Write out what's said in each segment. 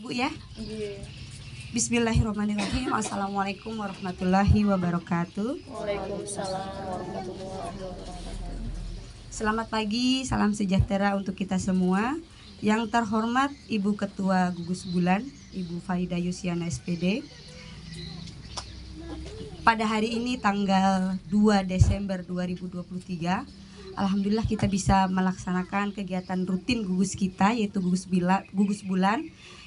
Bu ya. Bismillahirrahmanirrahim. Assalamualaikum warahmatullahi wabarakatuh. Waalaikumsalam warahmatullahi wabarakatuh. Selamat pagi, salam sejahtera untuk kita semua. Yang terhormat Ibu Ketua Gugus Bulan, Ibu Faidah Yusiana SPD. Pada hari ini tanggal 2 Desember 2023, alhamdulillah kita bisa melaksanakan kegiatan rutin gugus kita, yaitu gugus bulan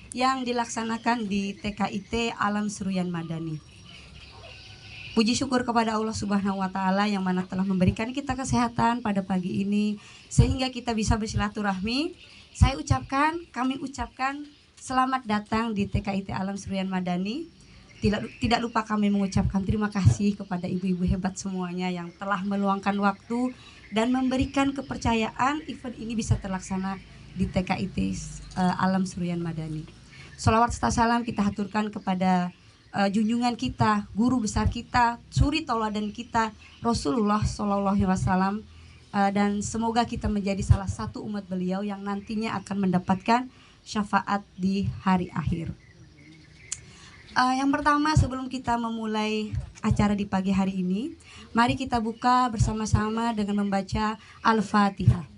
yang dilaksanakan di TKIT Alam Seruyan Madani. Puji syukur kepada Allah Subhanahu wa Ta'ala yang mana telah memberikan kita kesehatan pada pagi ini sehingga kita bisa bersilaturahmi. Kami ucapkan selamat datang di TKIT Alam Seruyan Madani. Tidak lupa kami mengucapkan terima kasih kepada ibu-ibu hebat semuanya yang telah meluangkan waktu dan memberikan kepercayaan event ini bisa terlaksana di TKIT Alam Seruyan Madani. Sholawat serta salam kita haturkan kepada junjungan kita, guru besar kita, suri tauladan kita, Rasulullah Shallallahu Alaihi Wasallam, dan semoga kita menjadi salah satu umat beliau yang nantinya akan mendapatkan syafaat di hari akhir. Yang pertama, sebelum kita memulai acara di pagi hari ini, mari kita buka bersama-sama dengan membaca Al-Fatihah.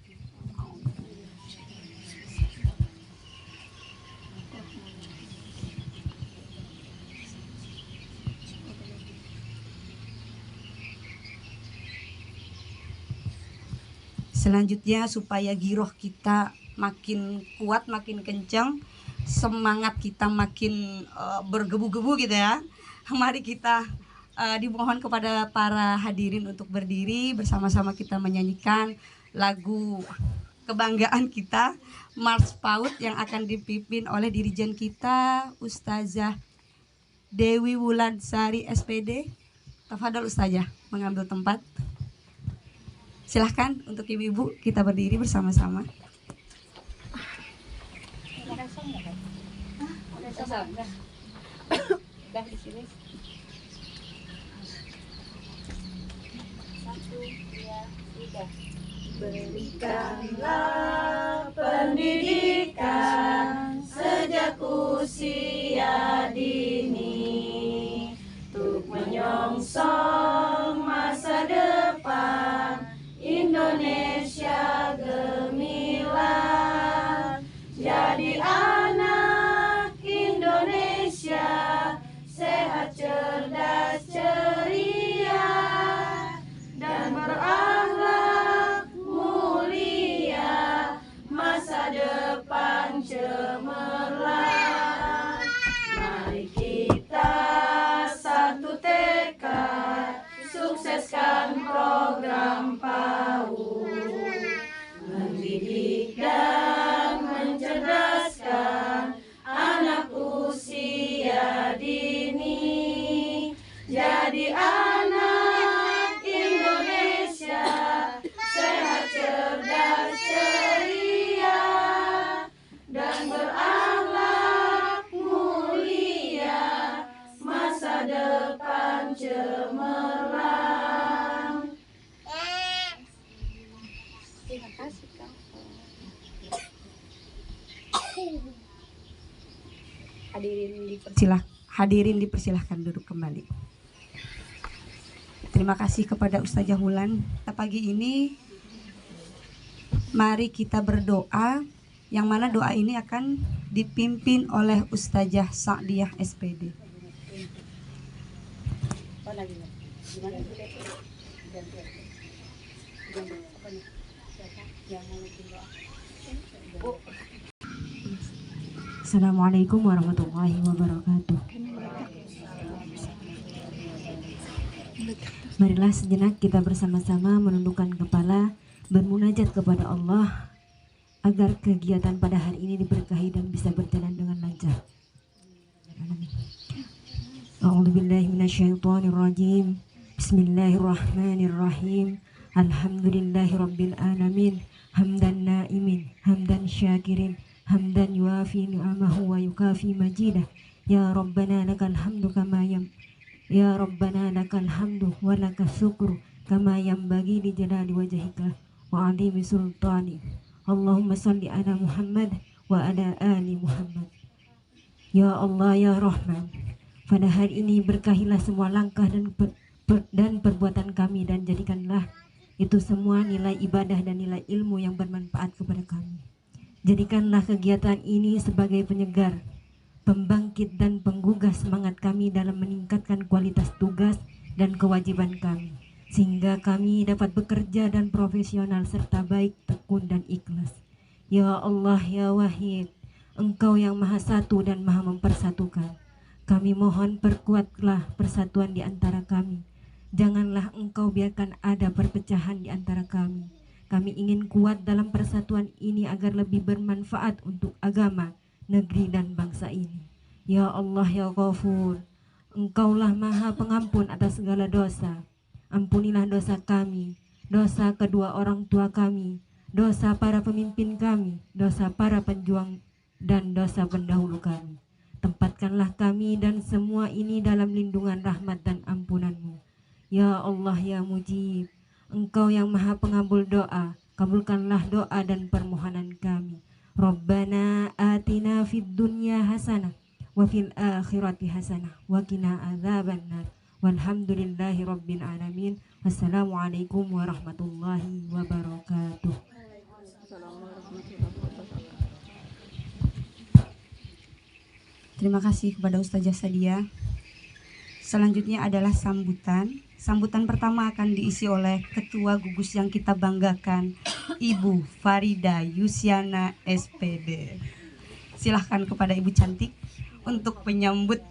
Selanjutnya, supaya giroh kita makin kuat, makin kencang, semangat kita makin bergebu-gebu gitu ya. Mari kita dimohon kepada para hadirin untuk berdiri, bersama-sama kita menyanyikan lagu kebanggaan kita, Mars PAUD yang akan dipimpin oleh dirijen kita, Ustazah Dewi Wulansari SPD. Tafadhol Ustazah mengambil tempat. Silahkan untuk ibu-ibu kita berdiri bersama-sama. Udah di sini. 1, 2, 3. Berikanlah pendidikan sejak usia dini untuk menyongsong masa depan Indonesia gemilang. Jadi anak Indonesia sehat, cerdas, ceria, dan berakhlak mulia, masa depan cemerlang. Mari kita satu tekad, sukseskan program PAUD, mendidik dan mencerdaskan anak usia dini. Jadi anak Indonesia sehat, cerdas, ceria, dan berakhlak mulia, masa depan cemerlang. Terima kasih Kak. Hadirin dipersilahkan duduk kembali. Terima kasih kepada Ustazah Wulan. Pagi ini mari kita berdoa, yang mana doa ini akan dipimpin oleh Ustazah Sa'diyah SPD. Assalamualaikum warahmatullahi wabarakatuh. Marilah sejenak kita bersama-sama menundukkan kepala, bermunajat kepada Allah agar kegiatan pada hari ini diberkahi dan bisa berjalan dengan lancar. A'udzubillahi minasyaitonirrajim. Bismillahirrahmanirrahim. Alhamdulillahirabbil alamin. Hamdan naimin, hamdan syakirin, hamdan yuafi ni'amahu wa yukafi majidah. Ya Rabbana lakal hamdu Ya Rabbana lakal hamdu wa lakas syukru kama yanbaghi li jalali wajhika wa 'azimi sultani. Allahumma shalli ala Muhammad wa ala ali Muhammad. Ya Allah ya Rahman, pada hari ini berkahilah semua langkah dan perbuatan kami, dan jadikanlah itu semua nilai ibadah dan nilai ilmu yang bermanfaat kepada kami. Jadikanlah kegiatan ini sebagai penyegar, pembangkit dan penggugah semangat kami dalam meningkatkan kualitas tugas dan kewajiban kami, sehingga kami dapat bekerja dan profesional serta baik, tekun dan ikhlas. Ya Allah ya Wahid, Engkau yang Maha Satu dan Maha Mempersatukan. Kami mohon perkuatlah persatuan di antara kami. Janganlah Engkau biarkan ada perpecahan di antara kami. Kami ingin kuat dalam persatuan ini agar lebih bermanfaat untuk agama, negeri dan bangsa ini. Ya Allah ya Ghafur, Engkaulah Maha Pengampun atas segala dosa. Ampunilah dosa kami, dosa kedua orang tua kami, dosa para pemimpin kami, dosa para penjuang dan dosa pendahulu kami. Tempatkanlah kami dan semua ini dalam lindungan rahmat dan ampunan-Mu. Ya Allah ya Mujib, Engkau yang Maha Pengabul doa, kabulkanlah doa dan permohonan kami. Rabbana atina fid dunya hasanah wa fil akhirati hasanah wa qina adzabannar. Walhamdulillahi rabbil alamin. Wassalamualaikum warahmatullahi wabarakatuh. Terima kasih kepada Ustazah Sadia. Selanjutnya adalah sambutan. Sambutan pertama akan diisi oleh Ketua Gugus yang kita banggakan, Ibu Farida Yusiana SPD. Silahkan kepada Ibu cantik untuk menyambut,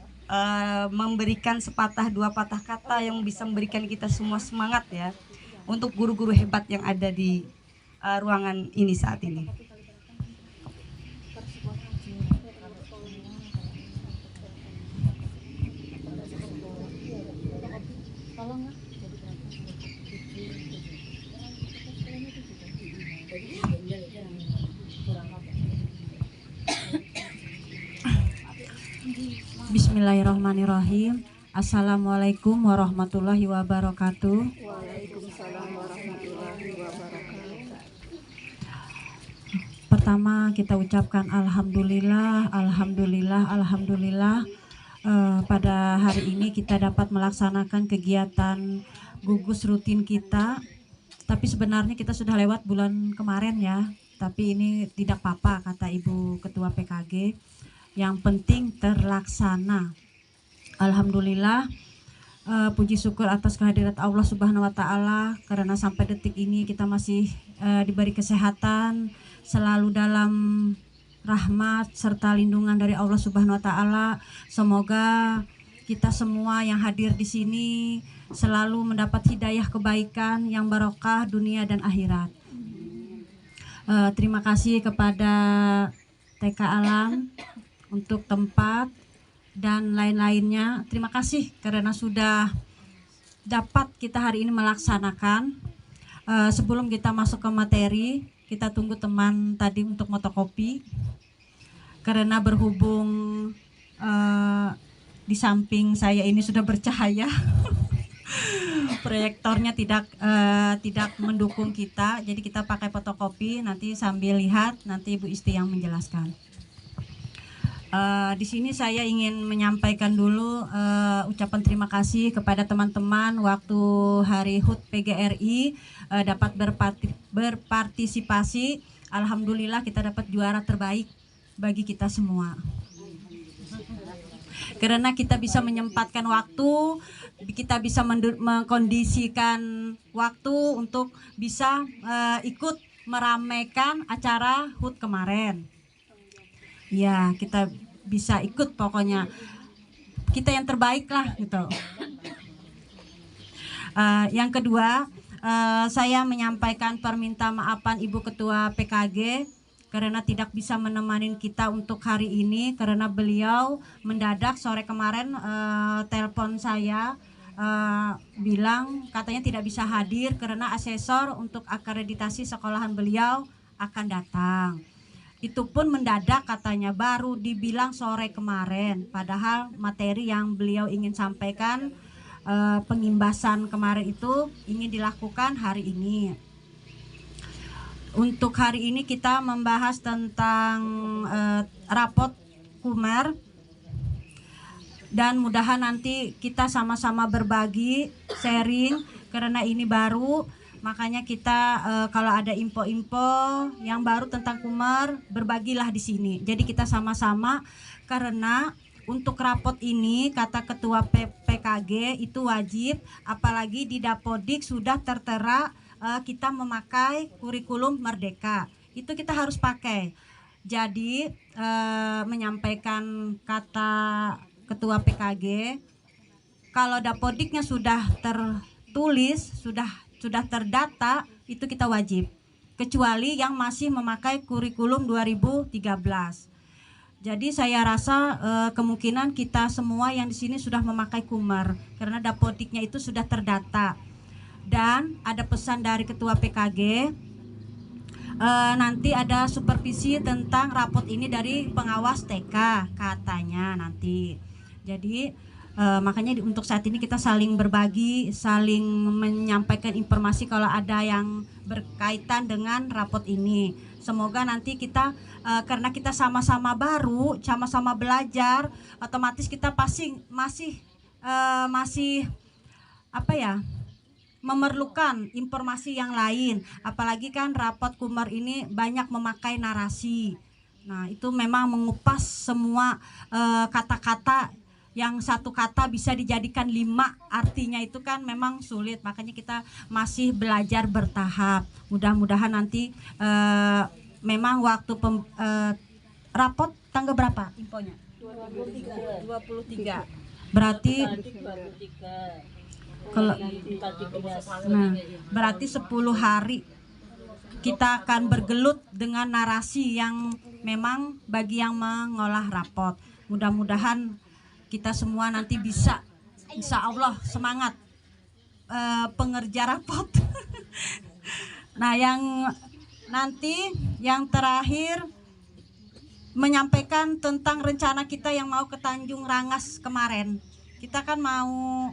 memberikan sepatah dua patah kata yang bisa memberikan kita semua semangat ya, untuk guru-guru hebat yang ada di ruangan ini saat ini. Bismillahirrahmanirrahim. Assalamualaikum warahmatullahi wabarakatuh. Waalaikumsalam warahmatullahi wabarakatuh. Pertama kita ucapkan alhamdulillah, alhamdulillah, alhamdulillah. Pada hari ini kita dapat melaksanakan kegiatan gugus rutin kita. Tapi sebenarnya kita sudah lewat bulan kemarin ya. Tapi ini tidak apa-apa kata Ibu Ketua PKG. Yang penting terlaksana. Alhamdulillah, puji syukur atas kehadirat Allah Subhanahu wa taala karena sampai detik ini kita masih diberi kesehatan, selalu dalam rahmat serta lindungan dari Allah Subhanahu wa taala. Semoga kita semua yang hadir di sini selalu mendapat hidayah kebaikan yang barokah dunia dan akhirat. Terima kasih kepada TK Alam untuk tempat dan lain-lainnya. Terima kasih karena sudah dapat kita hari ini melaksanakan. Sebelum kita masuk ke materi, kita tunggu teman tadi untuk fotokopi. Karena berhubung di samping saya ini sudah bercahaya, proyektornya tidak mendukung kita, jadi kita pakai fotokopi. Nanti sambil lihat, nanti Ibu Isti yang menjelaskan. Di sini saya ingin menyampaikan dulu ucapan terima kasih kepada teman-teman waktu Hari HUT PGRI dapat berpartisipasi. Alhamdulillah kita dapat juara terbaik bagi kita semua. Karena kita bisa menyempatkan waktu, kita bisa mengkondisikan waktu untuk bisa ikut meramaikan acara HUT kemarin. Ya, kita bisa ikut, pokoknya kita yang terbaik lah gitu. Yang kedua, saya menyampaikan permintaan maafan Ibu Ketua PKG karena tidak bisa menemani kita untuk hari ini karena beliau mendadak sore kemarin telepon saya bilang katanya tidak bisa hadir karena asesor untuk akreditasi sekolahan beliau akan datang. Itu pun mendadak katanya, baru dibilang sore kemarin, padahal materi yang beliau ingin sampaikan pengimbasan kemarin itu ingin dilakukan hari ini. Untuk hari ini kita membahas tentang rapot Kumar dan mudahan nanti kita sama-sama berbagi, sharing, karena ini baru. Makanya kita kalau ada info-info yang baru tentang Kumar, berbagilah di sini. Jadi kita sama-sama, karena untuk rapot ini kata Ketua PKG itu wajib, apalagi di Dapodik sudah tertera kita memakai kurikulum Merdeka. Itu kita harus pakai. Jadi menyampaikan kata Ketua PKG, kalau Dapodiknya sudah tertulis, sudah terdata, itu kita wajib, kecuali yang masih memakai kurikulum 2013. Jadi saya rasa kemungkinan kita semua yang di sini sudah memakai Kumar, karena Dapodiknya itu sudah terdata. Dan ada pesan dari Ketua PKG, nanti ada supervisi tentang rapot ini dari pengawas TK katanya nanti. Jadi makanya untuk saat ini kita saling berbagi, saling menyampaikan informasi kalau ada yang berkaitan dengan rapot ini. Semoga nanti kita karena kita sama-sama baru, sama-sama belajar, otomatis kita pasti masih memerlukan informasi yang lain. Apalagi kan rapot Kumar ini banyak memakai narasi. Nah, itu memang mengupas semua kata-kata, yang satu kata bisa dijadikan 5 artinya, itu kan memang sulit. Makanya kita masih belajar bertahap. Mudah-mudahan nanti memang waktu rapot tanggal berapa infonya? 23. Berarti kalau berarti 10 hari kita akan bergelut dengan narasi yang memang bagi yang mengolah rapot. Mudah-mudahan kita semua nanti bisa, insya Allah semangat pengerja rapot. Nah, yang nanti yang terakhir menyampaikan tentang rencana kita yang mau ke Tanjung Rangas kemarin. Kita kan mau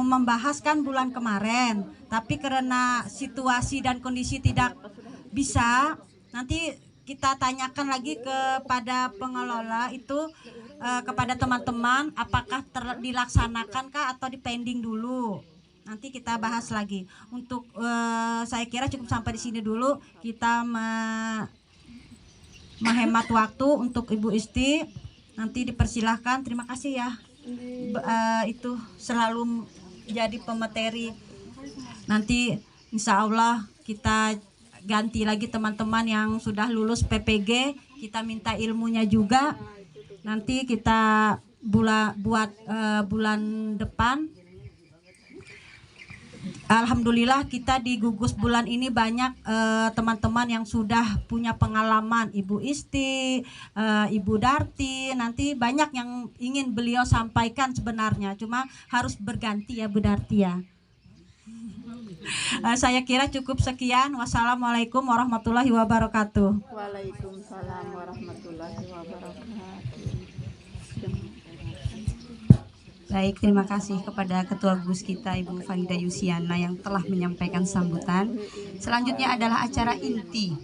membahas kan bulan kemarin, tapi karena situasi dan kondisi tidak bisa, nanti kita tanyakan lagi kepada pengelola itu, kepada teman-teman, apakah dilaksanakan kah atau dipending dulu. Nanti kita bahas lagi. Untuk saya kira cukup sampai di sini dulu. Kita menghemat waktu untuk Ibu Isti. Nanti dipersilahkan. Terima kasih ya. Itu selalu jadi pemateri. Nanti insya Allah kita ganti lagi teman-teman yang sudah lulus PPG. Kita minta ilmunya juga. Nanti kita buat bulan depan. Alhamdulillah kita di gugus bulan ini banyak teman-teman yang sudah punya pengalaman. Ibu Isti, Ibu Darti, nanti banyak yang ingin beliau sampaikan sebenarnya, cuma harus berganti ya Bu Darti ya. Saya kira cukup sekian. Wassalamualaikum warahmatullahi wabarakatuh. Waalaikumsalam warahmatullahi wabarakatuh. Baik, terima kasih kepada Ketua Gugus kita Ibu Farida Yusiana yang telah menyampaikan sambutan. Selanjutnya adalah acara inti,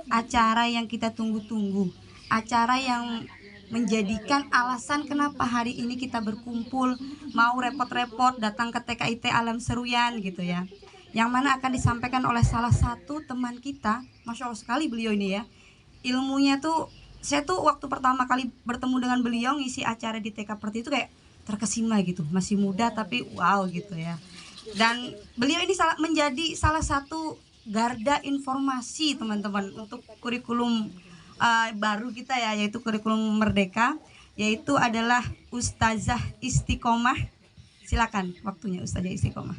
acara yang kita tunggu-tunggu, acara yang menjadikan alasan kenapa hari ini kita berkumpul, mau repot-repot datang ke TKIT Alam Seruyan gitu ya. Yang mana akan disampaikan oleh salah satu teman kita, Masya Allah sekali beliau ini ya. Ilmunya tuh, saya tuh waktu pertama kali bertemu dengan beliau ngisi acara di TK Perti itu kayak terkesima gitu, masih muda tapi wow gitu ya. Dan beliau ini menjadi salah satu garda informasi teman-teman untuk kurikulum baru kita ya, yaitu kurikulum Merdeka, yaitu adalah Ustazah Istiqomah. Silakan waktunya Ustazah Istiqomah.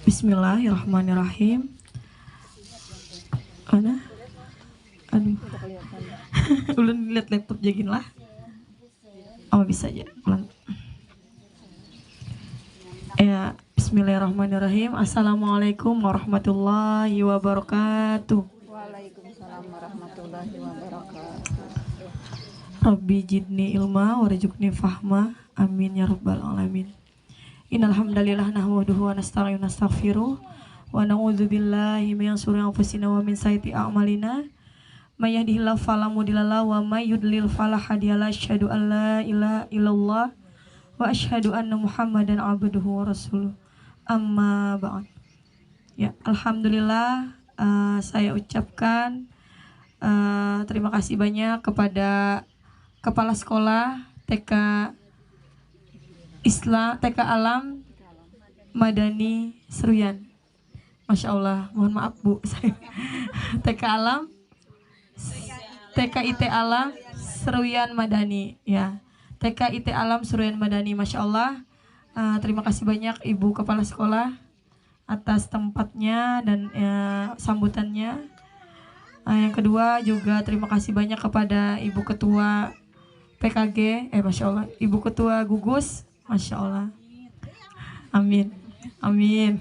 Bismillahirrahmanirrahim. Mana? Aduh. Ulun lihat laptop jagin lah. Oh bisa aja. Ya, bismillahirrahmanirrahim. Assalamualaikum warahmatullahi wabarakatuh. Waalaikumsalam warahmatullahi wabarakatuh. Rabbi jidni ilma warzuqni fahma. Amin ya rabbal alamin. Innal hamdalillah nahmaduhu wa nasta'inu wa nastaghfiruh wa na'udzubillahi min syururi anfusina wa min sayyiati a'malina. May yahdihillahu fala mudhillalah wa may yudlil fala hadiyalah. Asyhadu an la ilaha illallah wa asyhadu anna Muhammadan abduhu wa rasuluh. Amma ba'd. Ya, alhamdulillah saya ucapkan terima kasih banyak kepada Kepala Sekolah TK Alam Madani Seruyan. Masya Allah, mohon maaf Bu, saya TK Alam TK IT Alam Seruyan Madani, ya. TK IT Alam Seruyan Madani, Masya Allah. Terima kasih banyak Ibu Kepala Sekolah atas tempatnya dan sambutannya. Yang kedua juga terima kasih banyak kepada Ibu Ketua PKG, Masya Allah, Ibu Ketua Gugus, Masya Allah. Amin. Amin.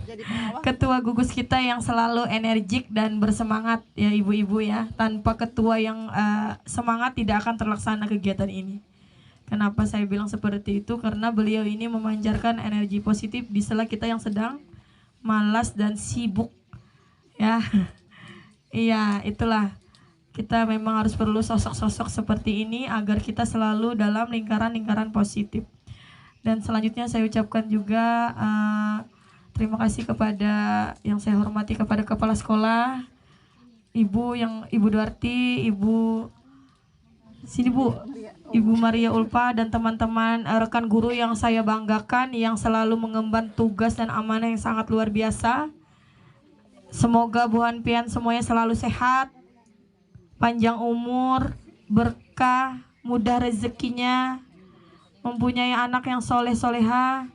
Ketua gugus kita yang selalu energik dan bersemangat ya ibu-ibu ya. Tanpa ketua yang semangat tidak akan terlaksana kegiatan ini. Kenapa saya bilang seperti itu? Karena beliau ini memancarkan energi positif di sela kita yang sedang malas dan sibuk. Ya. Iya, itulah. Kita memang harus perlu sosok-sosok seperti ini agar kita selalu dalam lingkaran-lingkaran positif. Dan selanjutnya saya ucapkan juga terima kasih kepada yang saya hormati kepada Kepala Sekolah, Ibu Duarti, Ibu Maria Ulfa dan teman-teman rekan guru yang saya banggakan yang selalu mengemban tugas dan amanah yang sangat luar biasa. Semoga Bu Hanpian semuanya selalu sehat, panjang umur, berkah, mudah rezekinya, mempunyai anak yang soleh-soleha,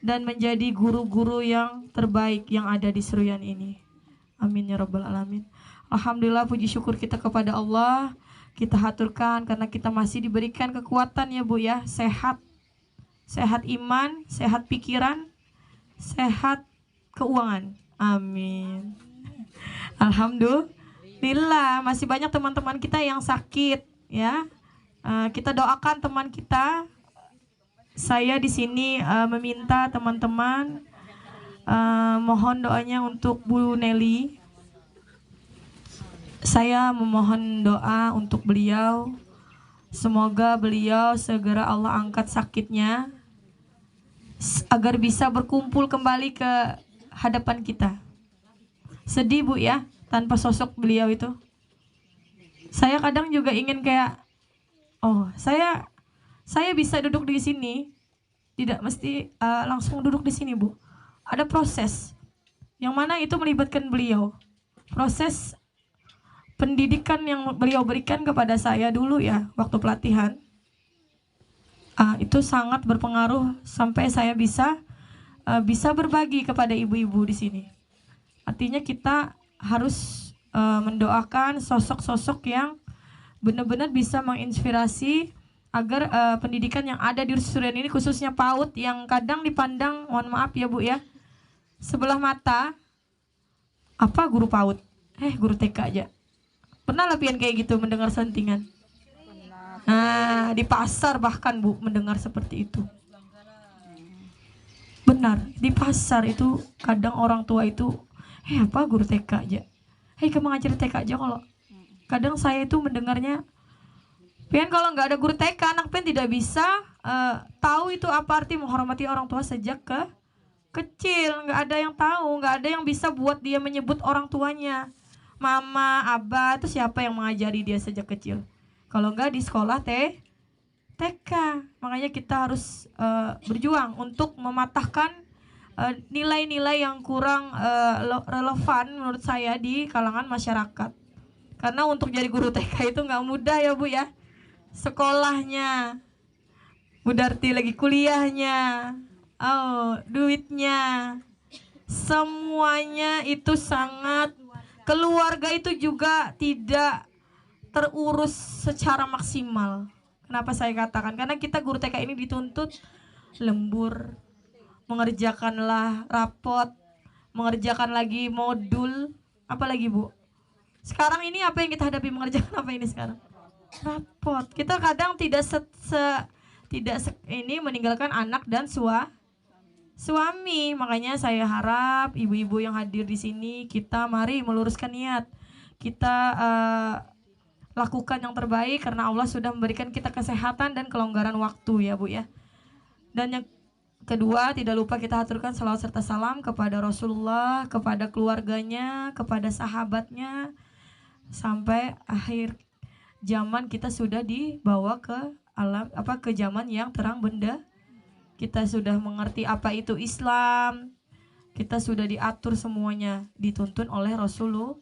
dan menjadi guru-guru yang terbaik yang ada di Seruyan ini. Amin ya rabbal alamin. Alhamdulillah, puji syukur kita kepada Allah. Kita haturkan karena kita masih diberikan kekuatan ya Bu ya. Sehat. Sehat iman, sehat pikiran, sehat keuangan. Amin. Alhamdulillah, masih banyak teman-teman kita yang sakit ya. Kita doakan teman kita. Saya di sini meminta teman-teman mohon doanya untuk Bu Nelly. Saya memohon doa untuk beliau. Semoga beliau segera Allah angkat sakitnya agar bisa berkumpul kembali ke hadapan kita. Sedih Bu ya, tanpa sosok beliau itu. Saya kadang juga ingin kayak, saya bisa duduk di sini, tidak mesti langsung duduk di sini Bu. Ada proses, yang mana itu melibatkan beliau. Proses pendidikan yang beliau berikan kepada saya dulu ya, waktu pelatihan. Itu sangat berpengaruh sampai saya bisa berbagi kepada ibu-ibu di sini. Artinya kita harus mendoakan sosok-sosok yang benar-benar bisa menginspirasi agar pendidikan yang ada di Seruyan ini khususnya PAUD yang kadang dipandang, mohon maaf ya Bu ya, sebelah mata. Apa guru PAUD? Guru TK aja. Pernah latihan kayak gitu mendengar sentingan? Nah, di pasar bahkan Bu mendengar seperti itu. Benar, di pasar itu kadang orang tua itu, apa guru TK aja? Kamu ngajar TK aja kalau. Kadang saya itu mendengarnya, Pian kalau nggak ada guru TK, anak Pian tidak bisa tahu itu apa arti menghormati orang tua sejak kecil. Nggak ada yang tahu, nggak ada yang bisa buat dia menyebut orang tuanya. Mama, abah, itu siapa yang mengajari dia sejak kecil? Kalau nggak di sekolah TK. Makanya kita harus berjuang untuk mematahkan nilai-nilai yang kurang relevan menurut saya di kalangan masyarakat. Karena untuk jadi guru TK itu nggak mudah ya Bu ya. Sekolahnya, Bu Darti lagi kuliahnya, duitnya, semuanya itu sangat, keluarga itu juga tidak terurus secara maksimal. Kenapa saya katakan? Karena kita guru TK ini dituntut lembur, mengerjakanlah rapot, mengerjakan lagi modul, apalagi Bu? Sekarang ini apa yang kita hadapi, mengerjakan apa ini sekarang? Rapot. Kita kadang tidak ini meninggalkan anak dan suami. Makanya saya harap ibu-ibu yang hadir di sini, kita mari meluruskan niat. Kita lakukan yang terbaik karena Allah sudah memberikan kita kesehatan dan kelonggaran waktu ya Bu ya. Dan yang kedua, tidak lupa kita aturkan salawat serta salam kepada Rasulullah, kepada keluarganya, kepada sahabatnya, sampai akhir zaman kita sudah dibawa ke alam ke zaman yang terang benda. Kita sudah mengerti apa itu Islam. Kita sudah diatur semuanya, dituntun oleh Rasulullah.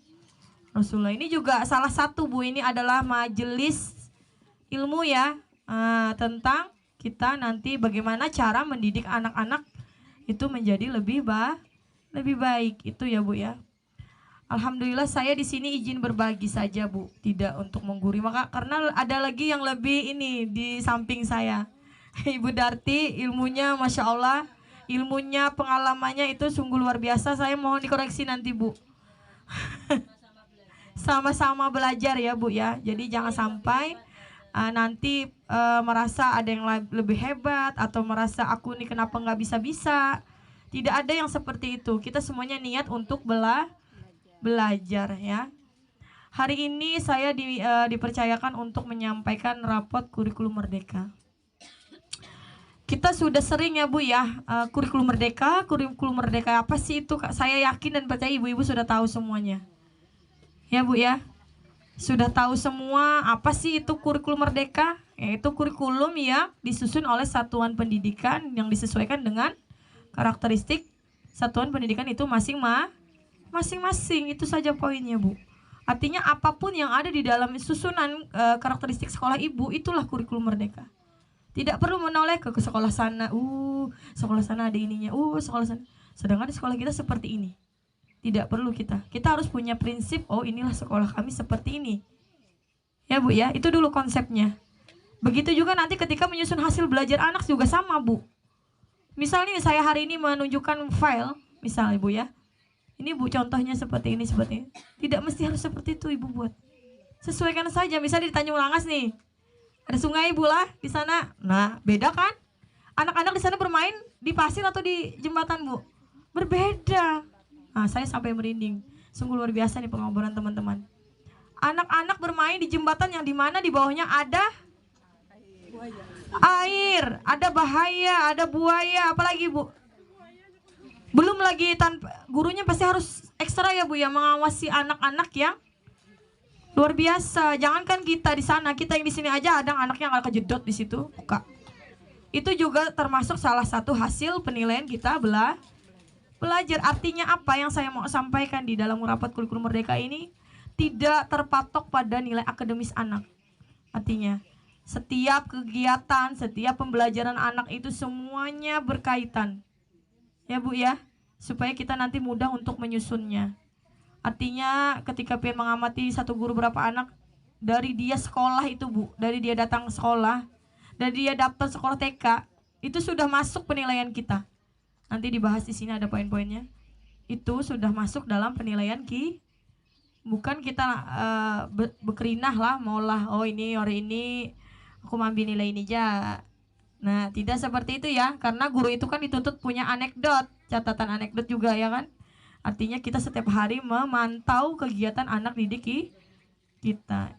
Ini juga salah satu Bu, ini adalah majelis ilmu ya, tentang kita nanti bagaimana cara mendidik anak-anak itu menjadi lebih baik itu ya Bu ya. Alhamdulillah saya di sini izin berbagi saja Bu, tidak untuk menggurui. Maka karena ada lagi yang lebih ini di samping saya. Ibu Darti ilmunya Masya Allah, ilmunya pengalamannya itu sungguh luar biasa. Saya mohon dikoreksi nanti Bu. Sama-sama belajar ya Bu ya. Jadi jangan sampai nanti merasa ada yang lebih hebat atau merasa aku nih kenapa nggak bisa. Tidak ada yang seperti itu. Kita semuanya niat untuk belajar ya. Hari ini saya dipercayakan untuk menyampaikan rapot kurikulum merdeka. Kita sudah sering ya Bu ya, kurikulum merdeka apa sih itu? Saya yakin dan percaya ibu-ibu sudah tahu semuanya. Ya Bu ya. Sudah tahu semua apa sih itu kurikulum merdeka? Yaitu kurikulum yang disusun oleh satuan pendidikan yang disesuaikan dengan karakteristik satuan pendidikan itu masing-masing. Itu saja poinnya Bu. Artinya apapun yang ada di dalam susunan karakteristik sekolah ibu, itulah kurikulum merdeka. Tidak perlu menoleh ke sekolah sana, sekolah sana ada ininya, sekolah sana. Sedangkan di sekolah kita seperti ini. Tidak perlu kita harus punya prinsip, inilah sekolah kami seperti ini. Ya Bu ya, itu dulu konsepnya. Begitu juga nanti ketika menyusun hasil belajar anak juga sama Bu. Misalnya saya hari ini menunjukkan file, misalnya Bu ya. Ini Bu contohnya seperti ini. Tidak mesti harus seperti itu Ibu buat. Sesuaikan saja, misalnya di Tanjung Langas nih. Ada sungai Bu lah di sana. Nah, beda kan? Anak-anak di sana bermain di pasir atau di jembatan Bu? Berbeda. Nah, saya sampai merinding. Sungguh luar biasa nih pengobrolan teman-teman. Anak-anak bermain di jembatan yang dimana di bawahnya ada air, ada bahaya, ada buaya, apalagi Bu? Belum lagi gurunya pasti harus ekstra ya Bu ya, mengawasi anak-anak yang luar biasa. Jangankan kita di sana, kita yang di sini aja ada anaknya nggak kejedot di situ, buka. Itu juga termasuk salah satu hasil penilaian kita belajar. Artinya apa yang saya mau sampaikan di dalam rapat kurikulum merdeka ini tidak terpatok pada nilai akademis anak. Artinya setiap kegiatan, setiap pembelajaran anak itu semuanya berkaitan. Ya Bu ya, supaya kita nanti mudah untuk menyusunnya. Artinya ketika pengen mengamati satu guru berapa anak, dari dia sekolah itu Bu, dari dia datang sekolah, dari dia daftar sekolah TK, itu sudah masuk penilaian kita. Nanti dibahas di sini ada poin-poinnya. Itu sudah masuk dalam penilaian bukan kita berkerinah lah, maulah ini hari ini aku ambil nilai ini aja. Nah, tidak seperti itu ya, karena guru itu kan dituntut punya anekdot, catatan anekdot juga ya kan. Artinya kita setiap hari memantau kegiatan anak didik kita.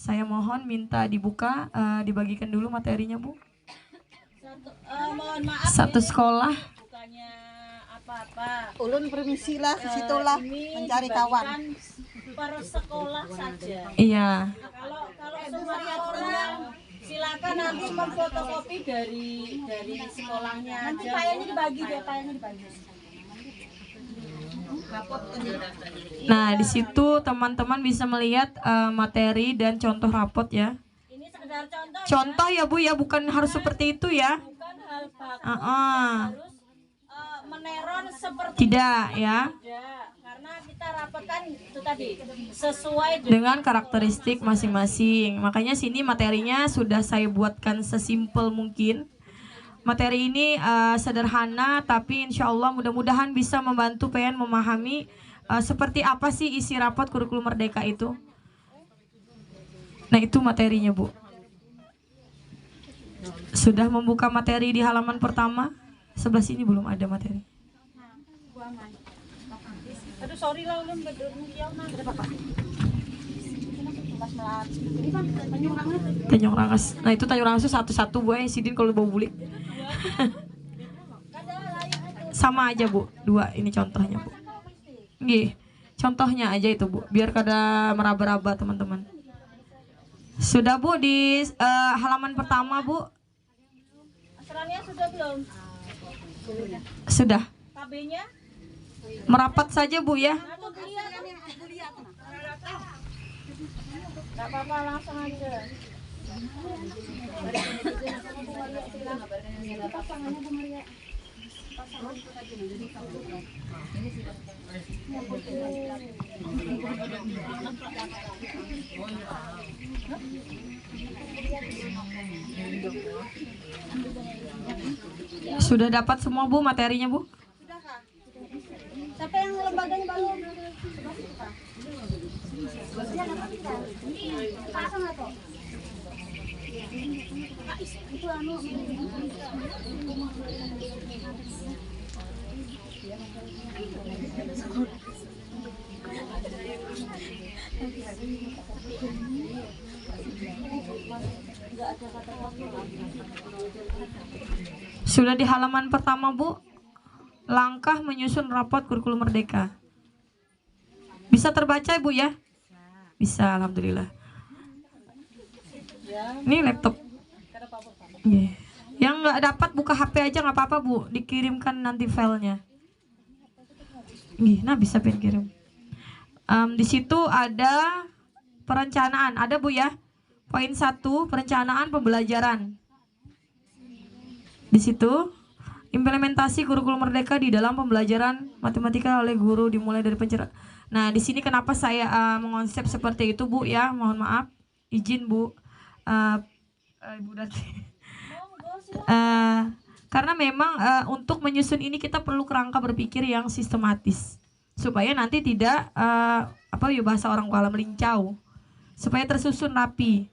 Saya mohon minta dibuka, dibagikan dulu materinya Bu. Mohon maaf Satu sekolah. bukannya apa-apa. Ulun permisi lah ke situlah mencari kawan. Per sekolah saja. Iya. Kalau semuanya orang silakan nanti memfotokopi dari sekolahnya. Nanti kayaknya dibagi deh, kayaknya dibagi. Nah, di situ teman-teman bisa melihat materi dan contoh rapot ya. Ini sekedar contoh. Contoh ya Bu ya, bukan harus seperti itu ya. Bukan hal baku. Harus Meneron seperti tidak ya. tidak. Karena kita rapatkan itu tadi sesuai Dengan karakteristik masing-masing. Makanya sini materinya sudah saya buatkan sesimpel mungkin. Materi ini sederhana, tapi insya Allah mudah-mudahan bisa membantu PN memahami seperti apa sih isi rapot kurikulum merdeka itu. Nah, itu materinya Bu. Sudah membuka materi di halaman pertama. Sebelah sini belum ada materi. Aduh sorry lah ulun berdukiau mah. Ada apa? Mas melat. Ini Bang, Tanjung Rangas. Tanjung Rangas. Nah itu Tanjung Rangas itu satu-satu Bu Sidin kalau bau bulik. Sama aja Bu, 2 ini contohnya Bu. Nggih, contohnya aja itu Bu, biar kada meraba-raba teman-teman. Sudah Bu di halaman pertama Bu. Asranya sudah belum? Sudah. KB-nya? Merapat saja Bu ya. Gak apa-apa langsung aja. Sudah dapat semua Bu materinya Bu? Siapa yang lembaganya baru? Sudah di halaman pertama Bu. Langkah menyusun rapot kurikulum merdeka. Bisa terbaca Bu ya? Bisa, alhamdulillah. Ini laptop. Yeah. Yang nggak dapat buka HP aja nggak apa-apa Bu, dikirimkan nanti filenya. Nah bisa kirim. Di situ ada perencanaan, ada Bu ya. Poin 1 perencanaan pembelajaran. Di situ implementasi kurikulum merdeka di dalam pembelajaran matematika oleh guru dimulai dari pencerahan. Nah, di sini kenapa saya mengonsep seperti itu, Bu ya? Mohon maaf, izin Bu, Ibu Dati. Karena memang untuk menyusun ini kita perlu kerangka berpikir yang sistematis, supaya nanti tidak bahasa orang Kuala melincau, supaya tersusun rapi.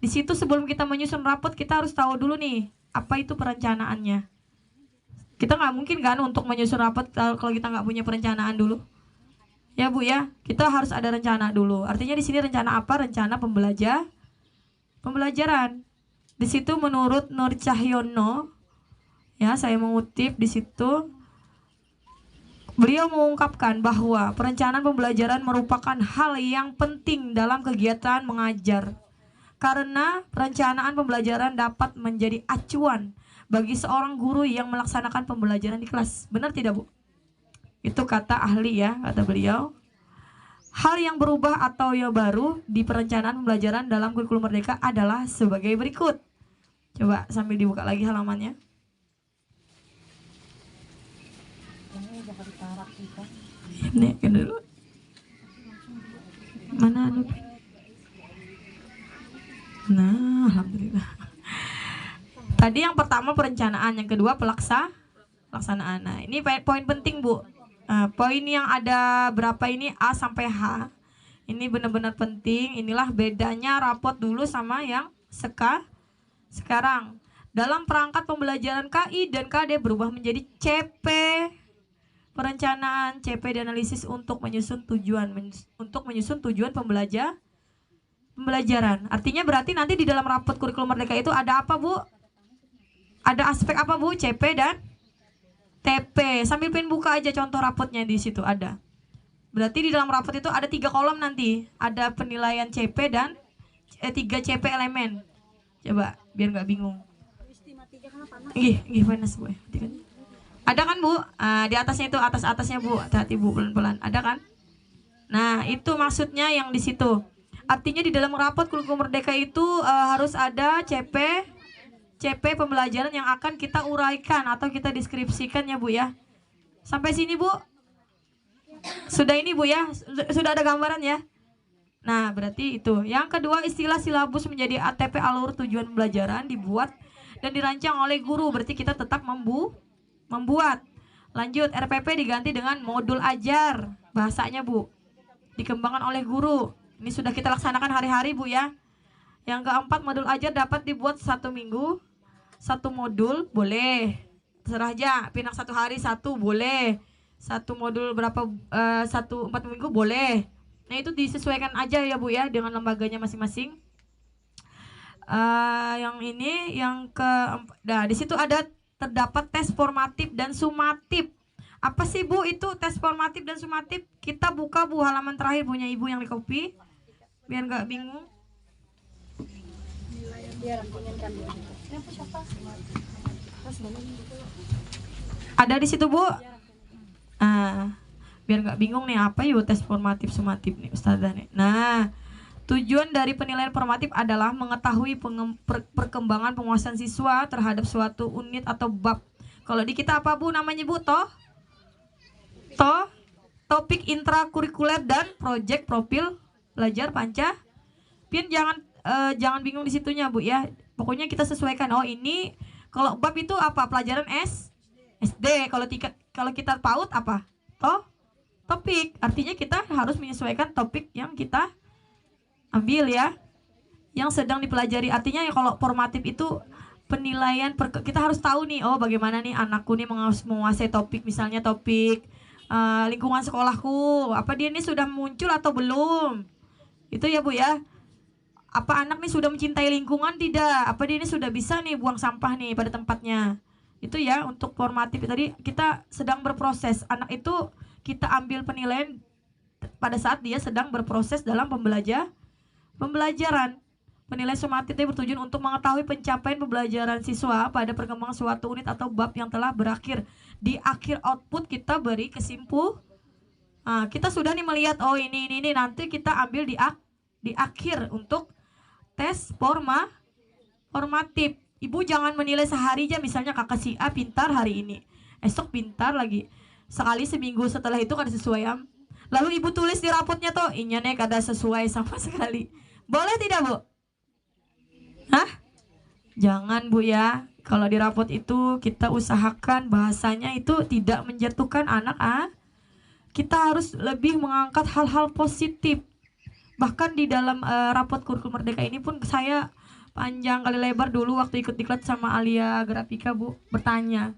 Di situ sebelum kita menyusun rapot kita harus tahu dulu nih apa itu perencanaannya. Kita nggak mungkin kan untuk menyusun rapot kalau kita nggak punya perencanaan dulu. Ya Bu ya, kita harus ada rencana dulu. Artinya di sini rencana apa? Rencana pembelajaran. Di situ menurut Nur Cahyono, ya saya mengutip di situ, beliau mengungkapkan bahwa perencanaan pembelajaran merupakan hal yang penting dalam kegiatan mengajar. Karena perencanaan pembelajaran dapat menjadi acuan bagi seorang guru yang melaksanakan pembelajaran di kelas. Benar tidak Bu? Itu kata ahli ya, kata beliau. Hal yang berubah atau yang baru di perencanaan pembelajaran dalam kurikulum merdeka adalah sebagai berikut. Coba sambil dibuka lagi halamannya. Ini kan dulu. Mana anu? Nah, alhamdulillah. Tadi yang pertama perencanaan, yang kedua pelaksanaan. Nah, ini poin penting Bu. Poin yang ada berapa ini A sampai H. Ini benar-benar penting. Inilah bedanya rapot dulu sama yang sekarang. Dalam perangkat pembelajaran KI dan KD berubah menjadi CP. Perencanaan, CP dianalisis untuk menyusun tujuan pembelajaran. Artinya berarti nanti di dalam rapot kurikulum merdeka itu ada apa Bu? Ada aspek apa Bu? CP dan TP. Sambil pengen buka aja contoh rapotnya di situ ada. Berarti di dalam rapot itu ada 3 kolom nanti. Ada penilaian CP dan 3 CP elemen. Coba biar nggak bingung. Panas Bu. Ada kan Bu? Di atasnya itu atasnya Bu. Hati-hati Bu, pelan-pelan. Ada kan? Nah, itu maksudnya yang di situ. Artinya di dalam rapot kurikulum merdeka itu harus ada CP pembelajaran yang akan kita uraikan atau kita deskripsikan ya Bu ya. Sampai sini Bu? Sudah ini Bu ya? Sudah ada gambaran ya? Nah berarti itu. Yang kedua, istilah silabus menjadi ATP alur tujuan pembelajaran dibuat dan dirancang oleh guru. Berarti kita tetap membuat. Lanjut, RPP diganti dengan modul ajar. Bahasanya Bu, dikembangkan oleh guru. Ini sudah kita laksanakan hari-hari Bu ya. Yang keempat, modul ajar dapat dibuat 1 minggu 1 modul boleh. terserah aja, pindah 1 hari 1 boleh, 1 modul berapa 4 minggu boleh. Nah itu disesuaikan aja ya Bu ya dengan lembaganya masing-masing. Yang ini yang ke, nah di situ ada terdapat tes formatif dan sumatif. Apa sih Bu itu tes formatif dan sumatif? Kita buka Bu halaman terakhir punya Ibu yang di copy biar nggak bingung. Ada di situ Bu. Biar nggak bingung nih apa yuk tes formatif sumatif nih Ustazah nih. Nah, tujuan dari penilaian formatif adalah mengetahui perkembangan penguasaan siswa terhadap suatu unit atau bab. Kalau di kita apa Bu namanya Bu? Topik intrakurikuler dan proyek profil belajar panca. Pian jangan bingung di situnya Bu ya. Pokoknya kita sesuaikan. Oh ini kalau bab itu apa? Pelajaran SD. Kalau kita PAUD apa? Topik. Artinya kita harus menyesuaikan topik yang kita ambil ya, yang sedang dipelajari. Artinya ya kalau formatif itu penilaian kita harus tahu nih, oh bagaimana nih anakku nih menguasai topik, misalnya topik lingkungan sekolahku, apa dia ini sudah muncul atau belum, itu ya Bu ya. Apa anak nih sudah mencintai lingkungan tidak, apa dia ini sudah bisa nih buang sampah nih pada tempatnya. Itu ya untuk formatif. Tadi kita sedang berproses, anak itu kita ambil penilaian pada saat dia sedang berproses dalam pembelajaran. Penilaian sumatif itu bertujuan untuk mengetahui pencapaian pembelajaran siswa pada perkembangan suatu unit atau bab yang telah berakhir. Di akhir output kita beri kesimpulan. Kita sudah nih melihat oh ini nanti kita ambil di akhir untuk tes formatif. Ibu jangan menilai sehari aja, misalnya kakak si A pintar hari ini, esok pintar lagi. Sekali seminggu setelah itu kada sesuai lalu ibu tulis di rapotnya tuh inya nih kada sesuai sama sekali. Boleh tidak Bu? Jangan Bu ya. Kalau di rapot itu kita usahakan bahasanya itu tidak menjatuhkan anak. Kita harus lebih mengangkat hal-hal positif. Bahkan di dalam rapot kurikulum merdeka ini pun saya panjang kali lebar dulu waktu ikut diklat sama Alia Grafika Bu, bertanya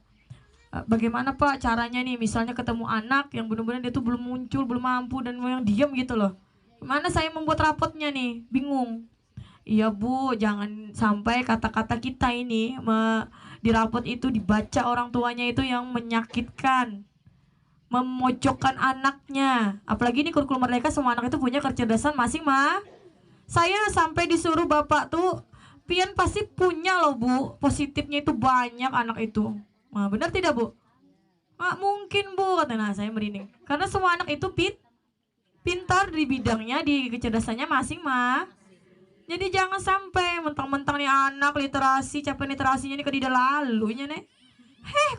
bagaimana Pak caranya nih misalnya ketemu anak yang benar-benar dia tuh belum muncul, belum mampu dan yang diam gitu loh. Gimana saya membuat rapotnya nih, bingung. Iya Bu, jangan sampai kata-kata kita ini di rapot itu dibaca orang tuanya itu yang menyakitkan, memojokkan anaknya. Apalagi ini kurikulum merdeka, semua anak itu punya kecerdasan masing-masing. Saya sampai disuruh bapak tuh, pian pasti punya loh Bu, positifnya itu banyak anak itu. Nah, benar tidak Bu? Nggak mungkin Bu, katanya. Saya merinding. Karena semua anak itu pintar di bidangnya, di kecerdasannya masing-masing. Jadi jangan sampai mentang-mentang nih anak literasi, capaian literasinya nih kedida lalunya nih.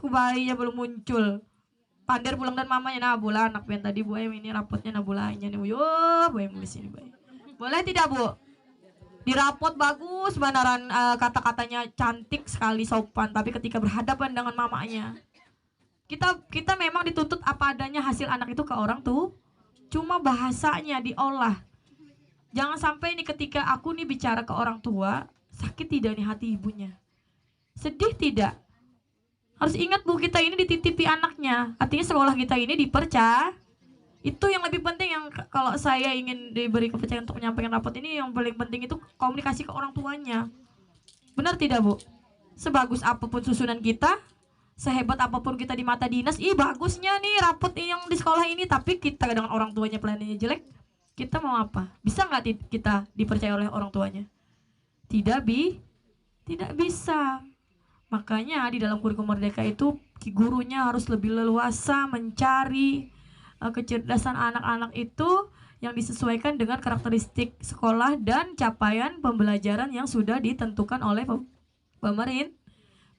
Bayinya belum muncul. Pandar pulang dan mamanya, nah bola anak pian tadi Bu ini rapotnya nah bolanya nih. Yo, Bu nulis ini bayi. Boleh tidak Bu? Di rapot bagus beneran, kata-katanya cantik sekali, sopan, tapi ketika berhadapan dengan mamanya kita memang dituntut apa adanya, hasil anak itu ke orang tuh cuma bahasanya diolah. Jangan sampai nih ketika aku nih bicara ke orang tua, sakit tidak nih hati ibunya, sedih tidak. Harus ingat Bu, kita ini dititipi anaknya, artinya sekolah kita ini dipercaya. Itu yang lebih penting, yang kalau saya ingin diberi kepercayaan untuk menyampaikan rapot ini, yang paling penting itu komunikasi ke orang tuanya. Benar tidak Bu? Sebagus apapun susunan kita, sehebat apapun kita di mata dinas, bagusnya nih rapot yang di sekolah ini, tapi kita dengan orang tuanya pelayanannya jelek, kita mau apa? Bisa nggak kita dipercaya oleh orang tuanya? Tidak bisa. Makanya di dalam kurikulum merdeka itu gurunya harus lebih leluasa mencari kecerdasan anak-anak itu yang disesuaikan dengan karakteristik sekolah dan capaian pembelajaran yang sudah ditentukan oleh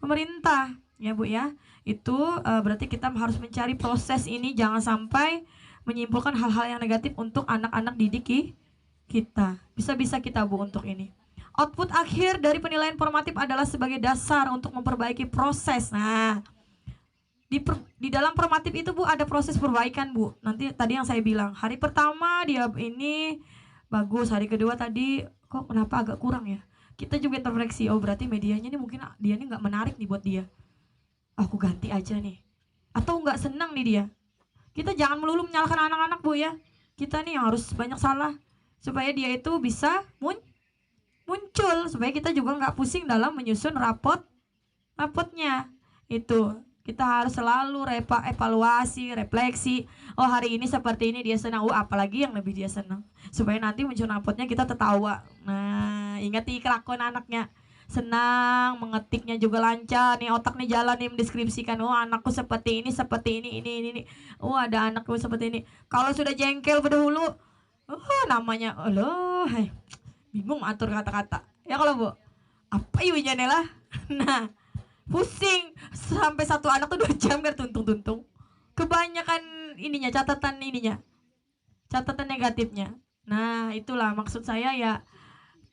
pemerintah ya Bu ya. Itu berarti kita harus mencari proses ini, jangan sampai menyimpulkan hal-hal yang negatif untuk anak-anak didik kita. Bisa-bisa kita Bu untuk ini. Output akhir dari penilaian formatif adalah sebagai dasar untuk memperbaiki proses. Nah, di dalam formatif itu Bu ada proses perbaikan Bu. Nanti tadi yang saya bilang, hari pertama dia ini bagus, hari kedua tadi kok kenapa agak kurang ya. Kita juga intervensi, oh berarti medianya ini mungkin dia ini nggak menarik nih buat dia. aku ganti aja nih. Atau nggak senang nih dia. Kita jangan melulu menyalahkan anak-anak Bu ya. Kita nih yang harus banyak salah supaya dia itu bisa muncul, supaya kita juga nggak pusing dalam menyusun rapotnya. Itu kita harus selalu evaluasi, refleksi. Oh hari ini seperti ini dia senang, apalagi yang lebih dia senang, supaya nanti muncul rapotnya kita tertawa. Nah ingat nih kelakuan anaknya, senang mengetiknya juga lancar nih, otak nih jalan nih mendeskripsikan, oh anakku seperti ini ini. Oh ada anakku seperti ini. Kalau sudah jengkel berdahulu, oh namanya Allah, bingung atur kata-kata ya kalau Bu, apa iunya lah. Nah pusing sampai satu anak tuh 2 jam kan tuntung kebanyakan ininya, catatan negatifnya. Nah itulah maksud saya ya,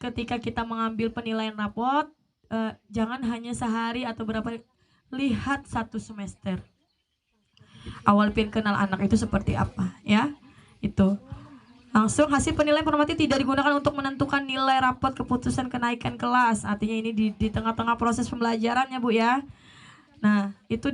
ketika kita mengambil penilaian rapot, jangan hanya sehari atau berapa, lihat 1 semester awal kenal anak itu seperti apa ya. Itu langsung hasil penilaian formatif tidak digunakan untuk menentukan nilai rapot keputusan kenaikan kelas. Artinya ini di tengah-tengah proses pembelajarannya Bu ya. Nah itu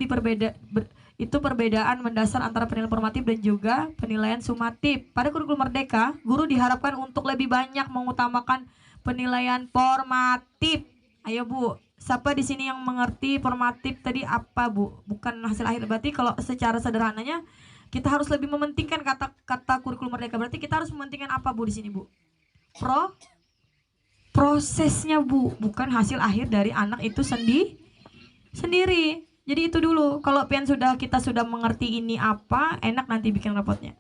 itu perbedaan mendasar antara penilaian formatif dan juga penilaian sumatif. Pada kurikulum Merdeka, guru diharapkan untuk lebih banyak mengutamakan penilaian formatif. Ayo Bu, siapa di sini yang mengerti formatif tadi apa Bu? Bukan hasil akhir, berarti kalau secara sederhananya kita harus lebih mementingkan kata kurikulum Merdeka. Berarti kita harus mementingkan apa Bu di sini Bu? Prosesnya Bu, bukan hasil akhir dari anak itu sendiri. Jadi itu dulu. Kalau kita sudah mengerti ini apa, enak nanti bikin rapotnya.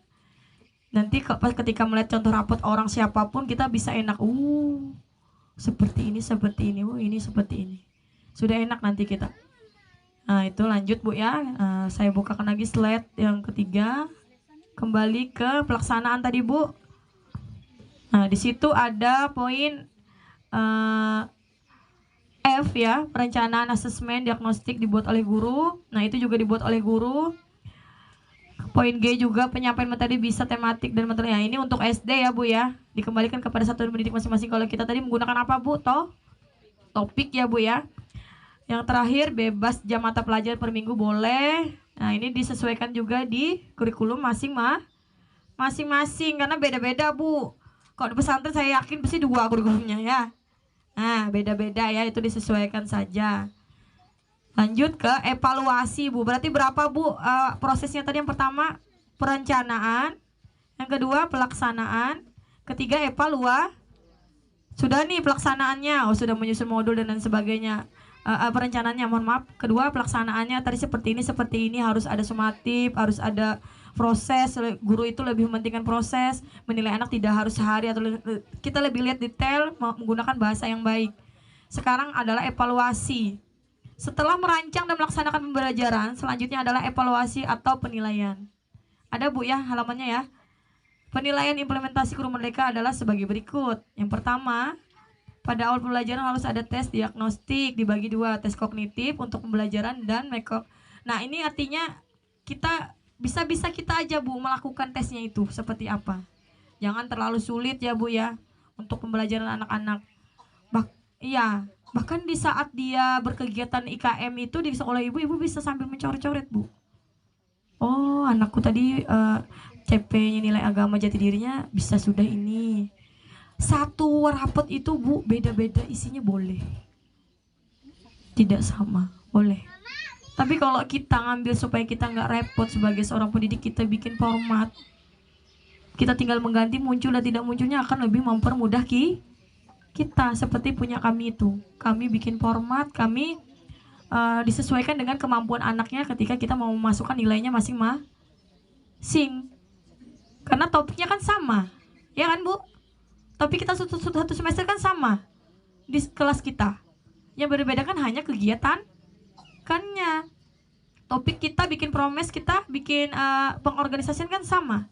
Nanti ketika melihat contoh rapot orang siapapun, kita bisa enak. Seperti ini. Ini seperti ini. Sudah enak nanti kita. Nah itu lanjut Bu ya. Saya bukakan lagi slide yang ketiga. Kembali ke pelaksanaan tadi Bu. Nah di situ ada poin F ya, perencanaan asesmen diagnostik dibuat oleh guru. Nah itu juga dibuat oleh guru. Poin G juga penyampaian materi bisa tematik dan materi. Nah, ini untuk SD ya Bu ya. Dikembalikan kepada satuan pendidik masing-masing. Kalau kita tadi menggunakan apa Bu? Topik ya Bu ya. Yang terakhir bebas jam mata pelajaran per minggu boleh. Nah ini disesuaikan juga di kurikulum masing-masing karena beda-beda Bu. Kalau di pesantren saya yakin pasti 2 kurikulumnya ya. Nah beda-beda ya, itu disesuaikan saja. Lanjut ke evaluasi Bu. Berarti berapa Bu prosesnya tadi? Yang pertama perencanaan, yang kedua pelaksanaan, ketiga evaluasi. Sudah nih pelaksanaannya, sudah menyusun modul dan lain sebagainya. Perencanaannya, mohon maaf. Kedua pelaksanaannya tadi seperti ini, harus ada sumatif, harus ada proses. Guru itu lebih mementingkan proses, menilai anak tidak harus sehari atau kita lebih lihat detail, menggunakan bahasa yang baik. Sekarang adalah evaluasi. Setelah merancang dan melaksanakan pembelajaran, selanjutnya adalah evaluasi atau penilaian. Ada Bu ya halamannya ya. Penilaian implementasi kurikulum Merdeka adalah sebagai berikut. Yang pertama, pada awal pembelajaran harus ada tes diagnostik, dibagi 2, tes kognitif untuk pembelajaran dan makeup. Nah ini artinya kita bisa kita aja Bu melakukan tesnya itu seperti apa. Jangan terlalu sulit ya Bu ya untuk pembelajaran anak-anak. Bahkan di saat dia berkegiatan IKM itu di sekolah ibu bisa sambil mencoret-coret Bu. Oh anakku tadi CP-nya nilai agama jati dirinya bisa sudah ini. Satu rapot itu Bu beda-beda isinya boleh, tidak sama boleh. Tapi kalau kita ngambil supaya kita nggak repot sebagai seorang pendidik, kita bikin format, kita tinggal mengganti muncul dan tidak munculnya akan lebih mempermudah kita. Seperti punya kami itu, kami bikin format, kami disesuaikan dengan kemampuan anaknya ketika kita mau memasukkan nilainya masing-masing. Karena topiknya kan sama, ya kan Bu? Topik kita satu semester kan sama di kelas kita. Yang berbeda kan hanya kegiatan kannya. Topik kita bikin promes, kita bikin pengorganisasian kan sama.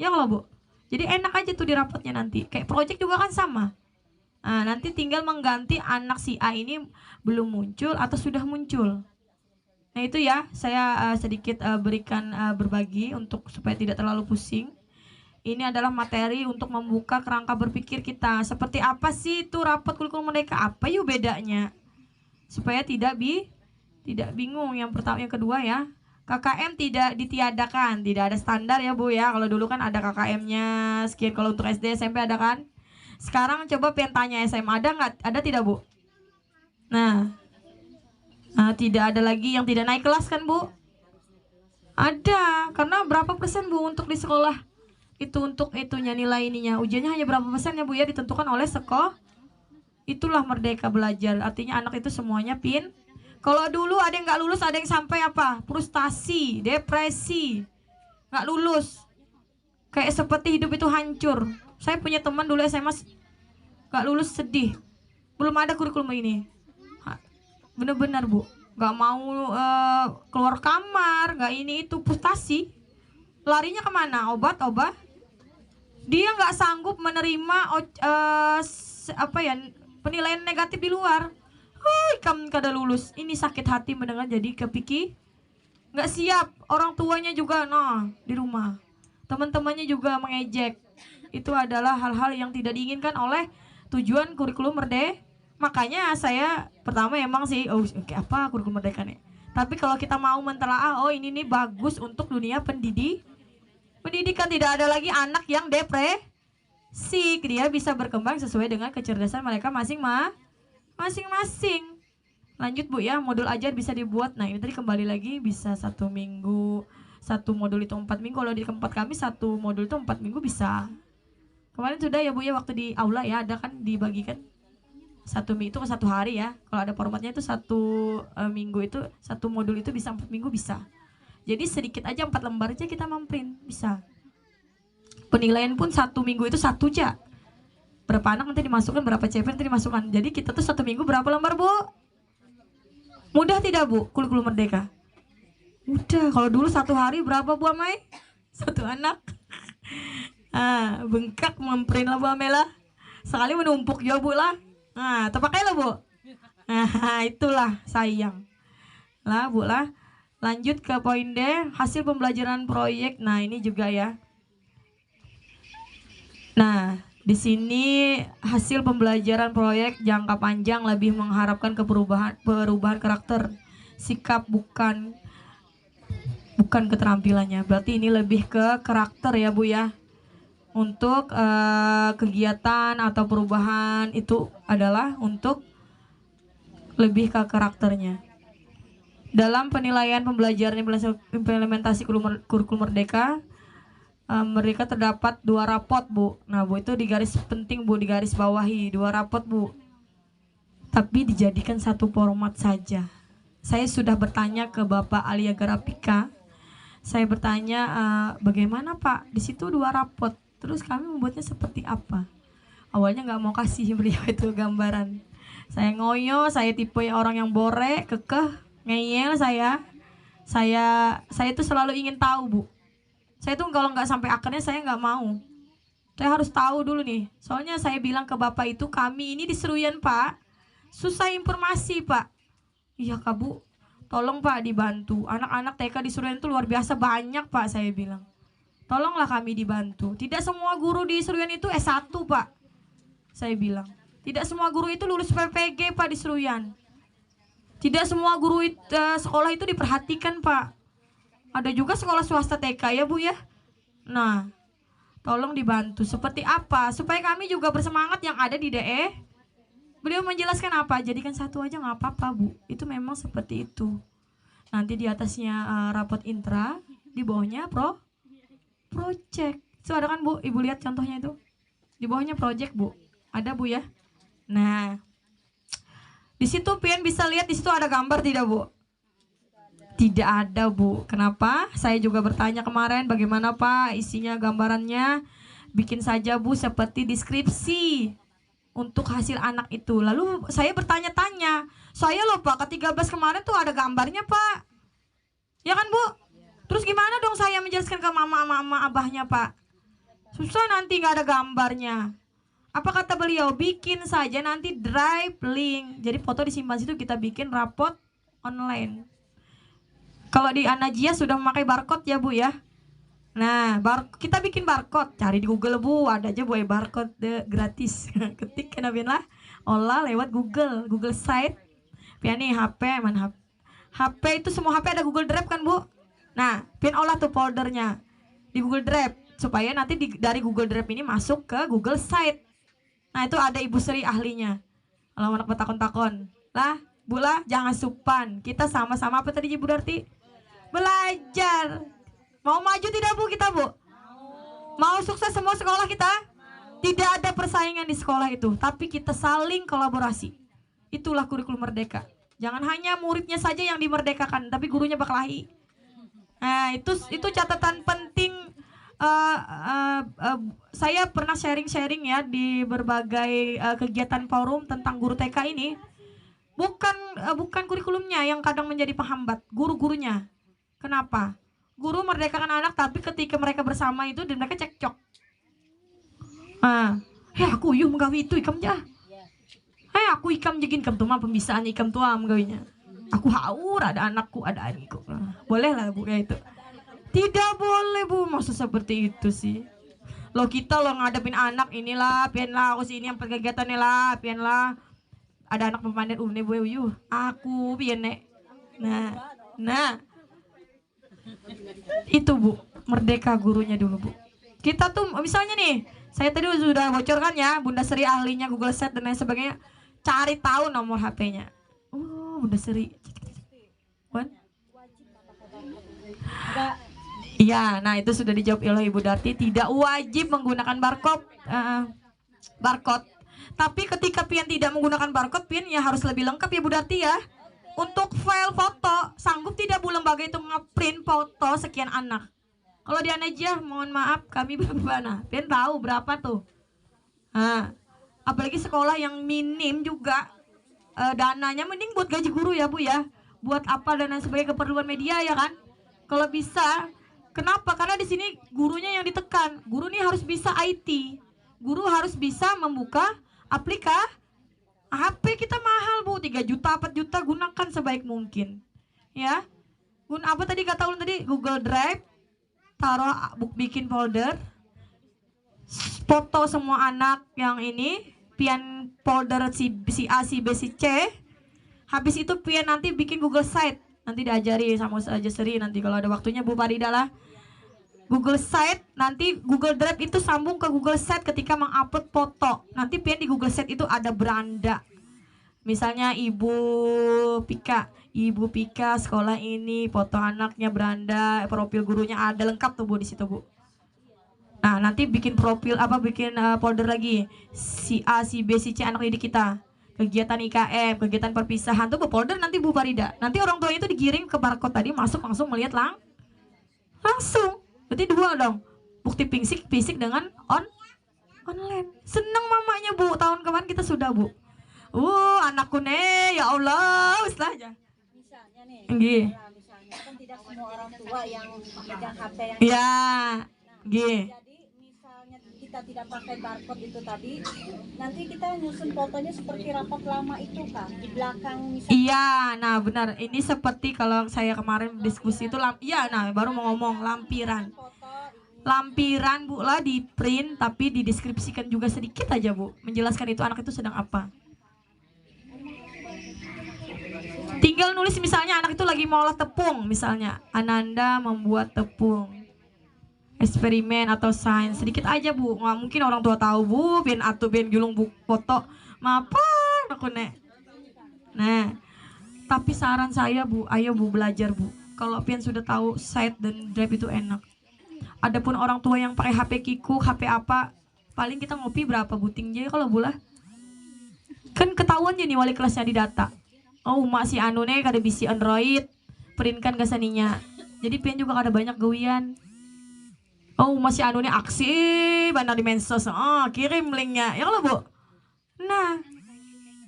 Ya kalau Bu. Jadi enak aja tuh di rapotnya nanti. Kayak project juga kan sama. Nah, nanti tinggal mengganti anak si A ini belum muncul atau sudah muncul. Nah itu ya, saya sedikit berikan berbagi untuk supaya tidak terlalu pusing. Ini adalah materi untuk membuka kerangka berpikir kita. Seperti apa sih itu rapot kurikulum Merdeka? Apa yuk bedanya? Supaya tidak Tidak bingung. Yang pertama, yang kedua ya, KKM tidak ditiadakan, tidak ada standar ya Bu ya. Kalau dulu kan ada KKM-nya sekian, kalau untuk SD SMP ada kan. Sekarang coba pengen tanya SMA ada nggak? Ada tidak Bu? Nah, tidak ada lagi yang tidak naik kelas kan Bu? Ada, karena berapa persen Bu untuk di sekolah? Itu untuk itunya nilai ininya. Ujiannya hanya berapa persen ya Bu ya, ditentukan oleh sekolah. Itulah merdeka belajar. Artinya anak itu semuanya Kalau dulu ada yang nggak lulus, ada yang sampai apa? Frustasi, depresi, nggak lulus. Kayak seperti hidup itu hancur. Saya punya teman dulu SMA nggak lulus, sedih. Belum ada kurikulum ini. Bener-bener Bu, nggak mau keluar kamar, nggak ini itu, frustasi. Larinya kemana? Obat. Dia nggak sanggup menerima penilaian negatif di luar. Kamu kada lulus. Ini sakit hati mendengar, jadi kepikir nggak siap. Orang tuanya juga di rumah, teman-temannya juga mengejek. Itu adalah hal-hal yang tidak diinginkan oleh tujuan kurikulum merdeka. Makanya saya pertama emang sih apa kurikulum merdeka nih. Tapi kalau kita mau mentelaah, ini nih bagus untuk dunia pendidikan. Tidak ada lagi anak yang depresi, dia bisa berkembang sesuai dengan kecerdasan mereka masing-masing. Lanjut Bu ya, modul ajar bisa dibuat. Nah ini tadi kembali lagi bisa 1 minggu, 1 modul itu 4 minggu. Kalau di tempat kami 1 modul itu 4 minggu bisa. Kemarin sudah ya Bu ya, waktu di aula ya ada kan dibagikan 1 minggu itu 1 hari ya. Kalau ada formatnya itu 1 minggu itu 1 modul itu bisa 4 minggu bisa. Jadi sedikit aja 4 lembar aja kita memprint bisa. Penilaian pun 1 minggu itu 1 aja. Berapa anak nanti dimasukkan, berapa CV nanti dimasukkan. Jadi kita tuh 1 minggu berapa lembar Bu? Mudah tidak Bu kurikulum merdeka? Mudah. Kalau dulu 1 hari berapa Bu Amai? 1 anak. Bengkak memprint lah Bu Amela. Sekali menumpuk ya Bu lah. Terpakai lah Bu. Itulah sayang lah Bu lah. Lanjut ke poin D, hasil pembelajaran proyek. Nah ini juga ya. Nah di sini hasil pembelajaran proyek jangka panjang lebih mengharapkan ke perubahan karakter, sikap, bukan keterampilannya. Berarti ini lebih ke karakter ya Bu ya. Untuk kegiatan atau perubahan itu adalah untuk lebih ke karakternya. Dalam penilaian pembelajaran implementasi kurikulum merdeka, mereka terdapat 2 rapot Bu. Nah Bu itu di garis penting Bu, di garis bawahi 2 rapot Bu. Tapi dijadikan 1 format saja. Saya sudah bertanya ke Bapak Alia Garapika. Saya bertanya bagaimana Pak? Di situ 2 rapot. Terus kami membuatnya seperti apa? Awalnya nggak mau kasih beliau itu gambaran. Saya ngoyo, saya tipe orang yang borek, kekeh, ngeyel saya tuh selalu ingin tahu Bu. Saya tuh kalau nggak sampai akarnya saya nggak mau. Saya harus tahu dulu nih. Soalnya saya bilang ke Bapak itu, kami ini di Seruyan Pak, susah informasi Pak. Iya Kak Bu, tolong Pak dibantu. Anak-anak TK di Seruyan itu luar biasa banyak Pak, saya bilang. Tolonglah kami dibantu. Tidak semua guru di Seruyan itu S1 Pak, saya bilang. Tidak semua guru itu lulus PPG Pak di Seruyan. Tidak semua guru sekolah itu diperhatikan Pak. Ada juga sekolah swasta TK ya Bu ya. Nah, tolong dibantu. Seperti apa? Supaya kami juga bersemangat yang ada di DE. Beliau menjelaskan apa? Jadikan 1 aja nggak apa-apa Bu. Itu memang seperti itu. Nanti di atasnya rapot intra, di bawahnya project. So ada kan Bu? Ibu lihat contohnya itu. Di bawahnya project Bu. Ada Bu ya. Nah, di situ pian bisa lihat di situ ada gambar tidak Bu? Tidak ada Bu. Kenapa? Saya juga bertanya kemarin bagaimana Pak isinya gambarannya. Bikin saja Bu seperti deskripsi untuk hasil anak itu. Lalu saya bertanya-tanya. Saya loh Pak ke-13 kemarin tuh ada gambarnya Pak. Ya kan Bu? Terus gimana dong saya menjelaskan ke mama abahnya Pak? Susah nanti nggak ada gambarnya. Apa kata beliau? Bikin saja nanti drive link. Jadi foto disimpan situ, kita bikin rapot online. Kalau di Anajia sudah memakai barcode ya Bu ya. Nah, kita bikin barcode. Cari di Google Bu, ada aja Bu barcode gratis. Ketik kenapa lah? Olah lewat Google site. Pian nih HP mana HP? HP itu semua HP ada Google Drive kan Bu. Nah pian olah tuh foldernya di Google Drive supaya nanti dari Google Drive ini masuk ke Google Site. Nah itu ada Ibu Sri ahlinya. Kalau anak bertakon-takon lah Bu lah jangan supan, kita sama-sama apa tadi Ibu Darti? Belajar. Mau maju tidak Bu kita Bu? Mau sukses semua sekolah kita? Tidak ada persaingan di sekolah itu, tapi kita saling kolaborasi. Itulah kurikulum merdeka. Jangan hanya muridnya saja yang dimerdekakan, tapi gurunya berkelahi. Nah, itu catatan penting. Saya pernah sharing ya di berbagai kegiatan forum tentang guru TK ini. Bukan kurikulumnya yang kadang menjadi penghambat, guru-gurunya. Kenapa? Guru merdekakan anak, tapi ketika mereka bersama itu dan mereka cekcok. Aku yuk menggawi itu ikam jah. Aku ikam jegin ikam tuh mah pembisaan ikam tuh menggawinya. Aku haur ada anakku ada adikku. Boleh lah Bu kayak itu. Tidak boleh Bu, maksud seperti itu sih. Lo kita lo ngadepin anak inilah, pian lah aku sini yang kegiatannya lah, pian lah. Ada anak pemandan ne Bu yuk. Aku pian nek. Nah. Itu Bu, merdeka gurunya dulu Bu. Kita tuh misalnya nih, saya tadi sudah bocorkan ya, Bunda Sri ahlinya Google Set dan lain sebagainya. Cari tahu nomor HP-nya. Bunda Sri. Iya, nah itu sudah dijawab oleh Ibu Darti. Tidak wajib menggunakan barcode. Tapi ketika pian tidak menggunakan barcode, pian ya harus lebih lengkap ya Bu Darti ya. Untuk file foto, sanggup tidak Bu lembaga itu ngeprint foto sekian anak? Kalau di aja, mohon maaf kami berapa nah, pian tahu berapa tuh. Apalagi sekolah yang minim juga dananya mending buat gaji guru ya Bu ya. Buat apa dan sebagai keperluan media ya kan? Kalau bisa, kenapa? Karena di sini gurunya yang ditekan. Guru ini harus bisa IT. Guru harus bisa membuka aplikasi. HP kita mahal Bu, 3 juta, 4 juta, gunakan sebaik mungkin. Ya. Apa tadi kata ulun tadi? Google Drive, taruh bikin folder, foto semua anak yang ini, pian folder si A, si B, si C. Habis itu pian nanti bikin Google Site. Nanti diajari sama aja Seri nanti kalau ada waktunya Bu Farida lah. Google Site, nanti Google Drive itu sambung ke Google Site ketika mengupload foto. Nanti pian di Google Site itu ada beranda. Misalnya Ibu Pika sekolah ini, foto anaknya beranda, profil gurunya ada lengkap tuh Bu di situ Bu. Nah, nanti bikin profil bikin folder lagi. Si A, si B, si C anak didik kita. Kegiatan IKM, kegiatan perpisahan tuh folder nanti Bu Farida. Nanti orang tuanya itu dikirim ke barcode tadi, masuk langsung melihat langsung. Berarti 2 dong. Bukti fisik dengan online. Seneng mamanya Bu. Tahun kemarin kita sudah Bu. Anakku nih, ya Allah, uslah aja. Misalnya nih, misalnya kan tidak semua orang tua yang megang HP yang ya, jadi misalnya kita tidak pakai barcode itu tadi, nanti kita nyusun fotonya seperti rapat lama itu kan di belakang misalnya. Iya, nah benar. Ini seperti kalau saya kemarin diskusi itu baru mau ngomong lampiran Bu lah di print tapi dideskripsikan juga sedikit aja Bu, menjelaskan itu anak itu sedang apa. Tinggal nulis misalnya anak itu lagi mau olah tepung, misalnya Ananda membuat tepung, eksperimen atau sains, sedikit aja Bu. Nggak mungkin orang tua tahu Bu, biar julung bu foto, mapan aku nek. Nah, tapi saran saya Bu, ayo Bu belajar Bu. Kalau pian sudah tahu site dan drive itu enak. Adapun orang tua yang pakai HP Kiku, HP apa, paling kita ngopi berapa buting aja kalau Bu lah. Kan ketahuan jadi wali kelasnya di data. Mak si anu nih kada bisi Android, printkan ke saninya. Jadi pian juga kada banyak gawian. Masih anu nih aksi bandar di mensos. Kirim linknya. Ya kalau Bu. Nah,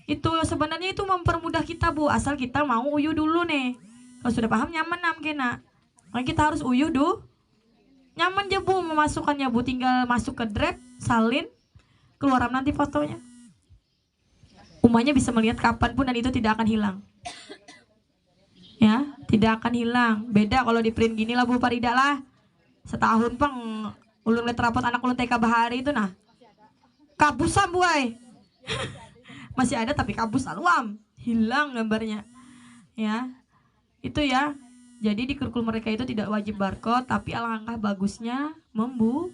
itu sebenarnya itu mempermudah kita Bu, asal kita mau uyuh dulu nih. Kalau sudah paham nyaman kena. Makanya kita harus uyuh dulu. Nyaman aja Bu memasukkannya Bu, tinggal masuk ke Drive, salin, keluar nanti fotonya. Umumnya bisa melihat kapanpun dan itu tidak akan hilang. Ya, tidak akan hilang. Beda kalau di print gini lah Bu Farida lah. Setahun pang ulun lihat rapot anak ulun TK Bahari itu nah. Kabusan Bu ay. Masih ada tapi kabus aluam. Hilang gambarnya. Ya. Itu ya. Jadi di kurikulum mereka itu tidak wajib barcode, tapi alangkah bagusnya membuat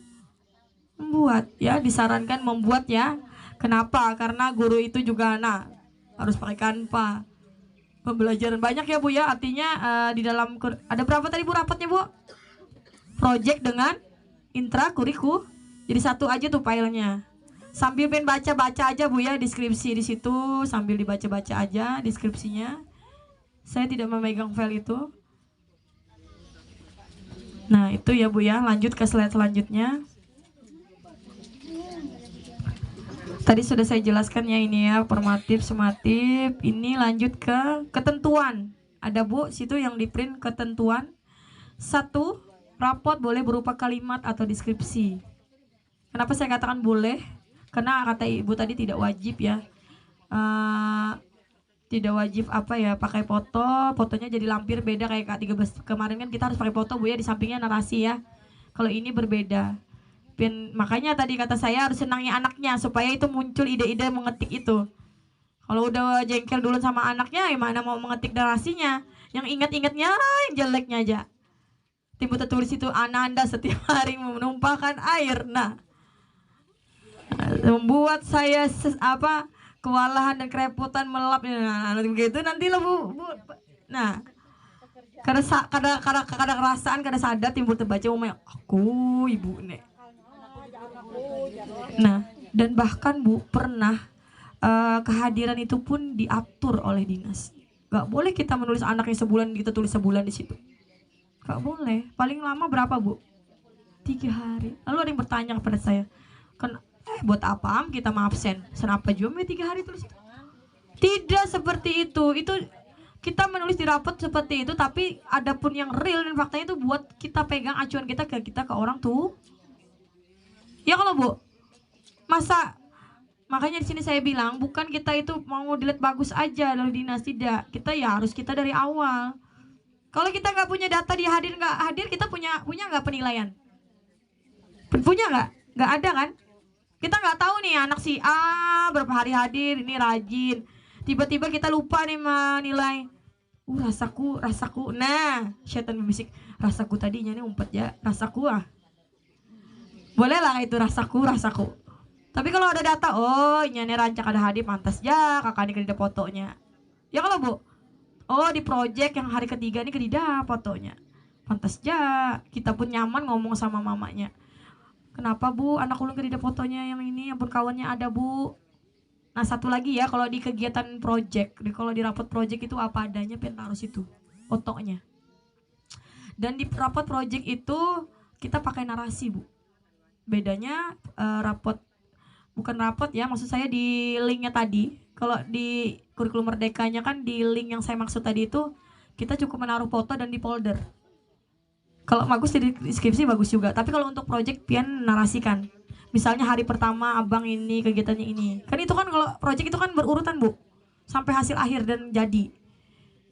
ya, disarankan membuat ya. Kenapa? Karena guru itu juga harus pakai Canva. Pembelajaran banyak ya Bu ya. Artinya di dalam ada berapa tadi Bu rapatnya Bu? Project dengan intrakuriku. Jadi satu aja tuh filenya. Sambil pengen baca-baca aja Bu ya deskripsi di situ, sambil dibaca-baca aja deskripsinya. Saya tidak memegang file itu. Nah, itu ya Bu ya. Lanjut ke slide selanjutnya. Tadi sudah saya jelaskan ya ini ya, formatif, sumatif. Ini lanjut ke ketentuan. Ada Bu, situ yang di print ketentuan. 1, rapot boleh berupa kalimat atau deskripsi. Kenapa saya katakan boleh? Karena kata Ibu tadi tidak wajib ya. Tidak wajib pakai foto. Fotonya jadi lampir beda kayak K13 kemarin kan kita harus pakai foto Bu ya, di sampingnya narasi ya. Kalau ini berbeda. Makanya tadi kata saya harus senangi anaknya supaya itu muncul ide-ide mengetik itu. Kalau udah jengkel dulu sama anaknya, gimana mau mengetik narasinya? Yang ingat-ingatnya yang jeleknya aja. Timbul tertulis itu, Ananda setiap hari menumpahkan air. Nah, membuat saya kewalahan dan kerepotan melap. Nah, begitu nanti lah Bu. Nah, kadang kerasaan, kadang sadar timbul terbaca aku ibu nek. Nah, dan bahkan Bu pernah kehadiran itu pun diatur oleh dinas. Gak boleh kita menulis anaknya sebulan, kita tulis sebulan di situ. Gak boleh. Paling lama berapa Bu? 3 hari. Lalu ada yang bertanya kepada saya, buat apa kita mau absen? Kenapa juga 3 hari tulis itu? Tidak seperti itu. Itu kita menulis di rapot seperti itu, tapi ada pun yang real dan faktanya itu buat kita pegang acuan kita ke orang tuh. Ya kalau Bu, makanya di sini saya bilang bukan kita itu mau dilihat bagus aja dari dinas, tidak. Kita ya harus kita dari awal. Kalau kita nggak punya data dia hadir nggak hadir, kita punya nggak penilaian? Punya nggak? Nggak ada kan? Kita nggak tahu nih anak si A berapa hari hadir, ini rajin. Tiba-tiba kita lupa nih menilai. Rasaku. Nah, setan berbisik, rasaku tadinya nih umpet ya, rasaku boleh lah itu rasaku. Tapi kalau ada data, ini rancak ada hadir, pantas ya kakak ini kedida fotonya. Ya kalau Bu, di project yang hari ketiga ini kedida fotonya, pantas ya kita pun nyaman ngomong sama mamanya. Kenapa Bu, anak ulun kedida fotonya yang ini, yang kawannya ada Bu. Nah, satu lagi ya, kalau di kegiatan project, kalau di rapot project itu apa adanya, harus itu fotonya. Dan di rapot project itu kita pakai narasi Bu. Bedanya bukan rapot ya, maksud saya di linknya tadi. Kalau di kurikulum merdekanya kan di link yang saya maksud tadi itu kita cukup menaruh foto dan di folder. Kalau bagus di deskripsi bagus juga, tapi kalau untuk project pian narasikan. Misalnya hari pertama abang ini kegiatannya ini. Kan itu kan kalau project itu kan berurutan Bu, sampai hasil akhir dan jadi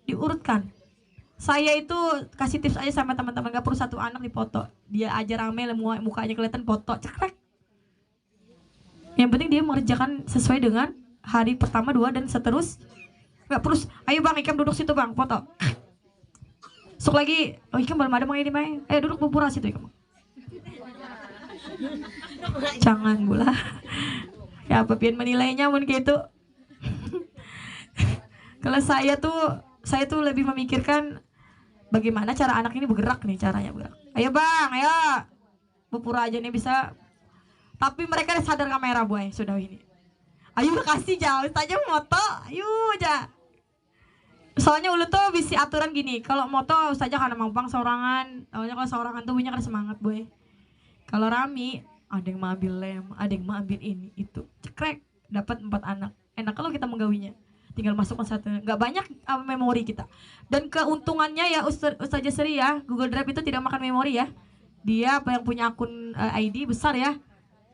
diurutkan. Saya itu kasih tips aja sama teman-teman, gak perlu satu anak dipoto. Dia aja rame, mukanya kelihatan foto, cekrek. Yang penting dia mengerjakan sesuai dengan hari pertama, 2 dan seterus. Gak perlu, ayo Bang Ikam duduk situ Bang, foto. Sok lagi, Ikam belum ada Bang ini Bang. Ayo duduk bubura situ Ikam. Jangan pula. Ya apa pian menilainya mun gitu. Kalau saya tuh lebih memikirkan bagaimana cara anak ini bergerak nih, caranya bergerak. Ayo Bang, ayo. Pura aja nih bisa. Tapi mereka sadar kamera boy, sudah ini. Ayo kasih jauh saja moto, ayo aja. Soalnya ulu tuh bisi aturan gini, kalau moto saja karena mampang sorangan. Soalnya kalau sorangan tuh punya kan semangat boy. Kalau rami, ada yang mau ambil lem, ada yang mau ambil ini, itu. Cekrek, dapat 4 anak. Enak kalau kita menggawinya. Tinggal masukkan satu, nggak banyak memori kita. Dan keuntungannya ya Ustazah Sri ya, Google Drive itu tidak makan memori ya. Dia yang punya akun ID besar ya,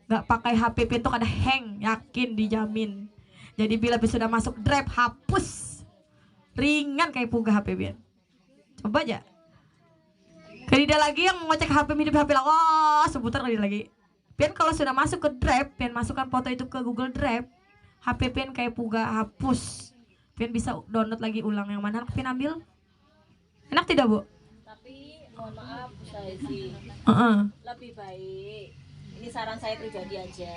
nggak pakai HP pintu ada hang, yakin dijamin. Jadi bila sudah masuk Drive hapus, ringan kayak puga HP pian. Coba aja. Kedida lagi yang ngecek HP hidup HP lah, seputar kedida lagi. Pian kalau sudah masuk ke Drive, pian masukkan foto itu ke Google Drive, HP pian kayak puga hapus. Pian bisa download lagi ulang yang mana pian ambil. Enak tidak, Bu? Tapi mohon maaf Bu Saizi, Heeh. lebih baik, ini saran saya pribadi aja,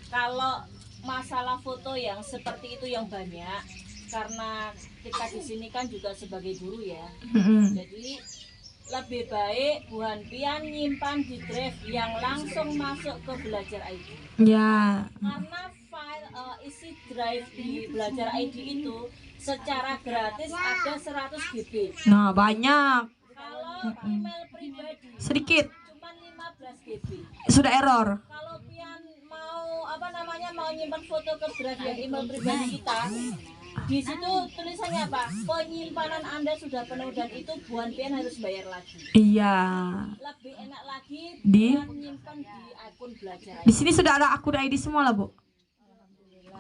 kalau masalah foto yang seperti itu yang banyak, karena kita di sini kan juga sebagai guru ya, Mm-mm. jadi lebih baik Bu Hanpian nyimpan di drive yang langsung masuk ke Belajar ID. Ya. Karena file isi drive di Belajar ID itu secara gratis ada 100 GB. Nah, banyak. Kalau email pribadi Sedikit. cuma 15 GB. Sudah error. Kalau pian mau mau nyimpan foto ke drive yang email pribadi kita, di situ tulisannya apa? Penyimpanan Anda sudah penuh dan itu Bu Hanpian harus bayar lagi. Iya. Lebih enak lagi Di- buat nyimpan di akun Belajar Di ID. sini sudah ada akun ID semua lah, Bu.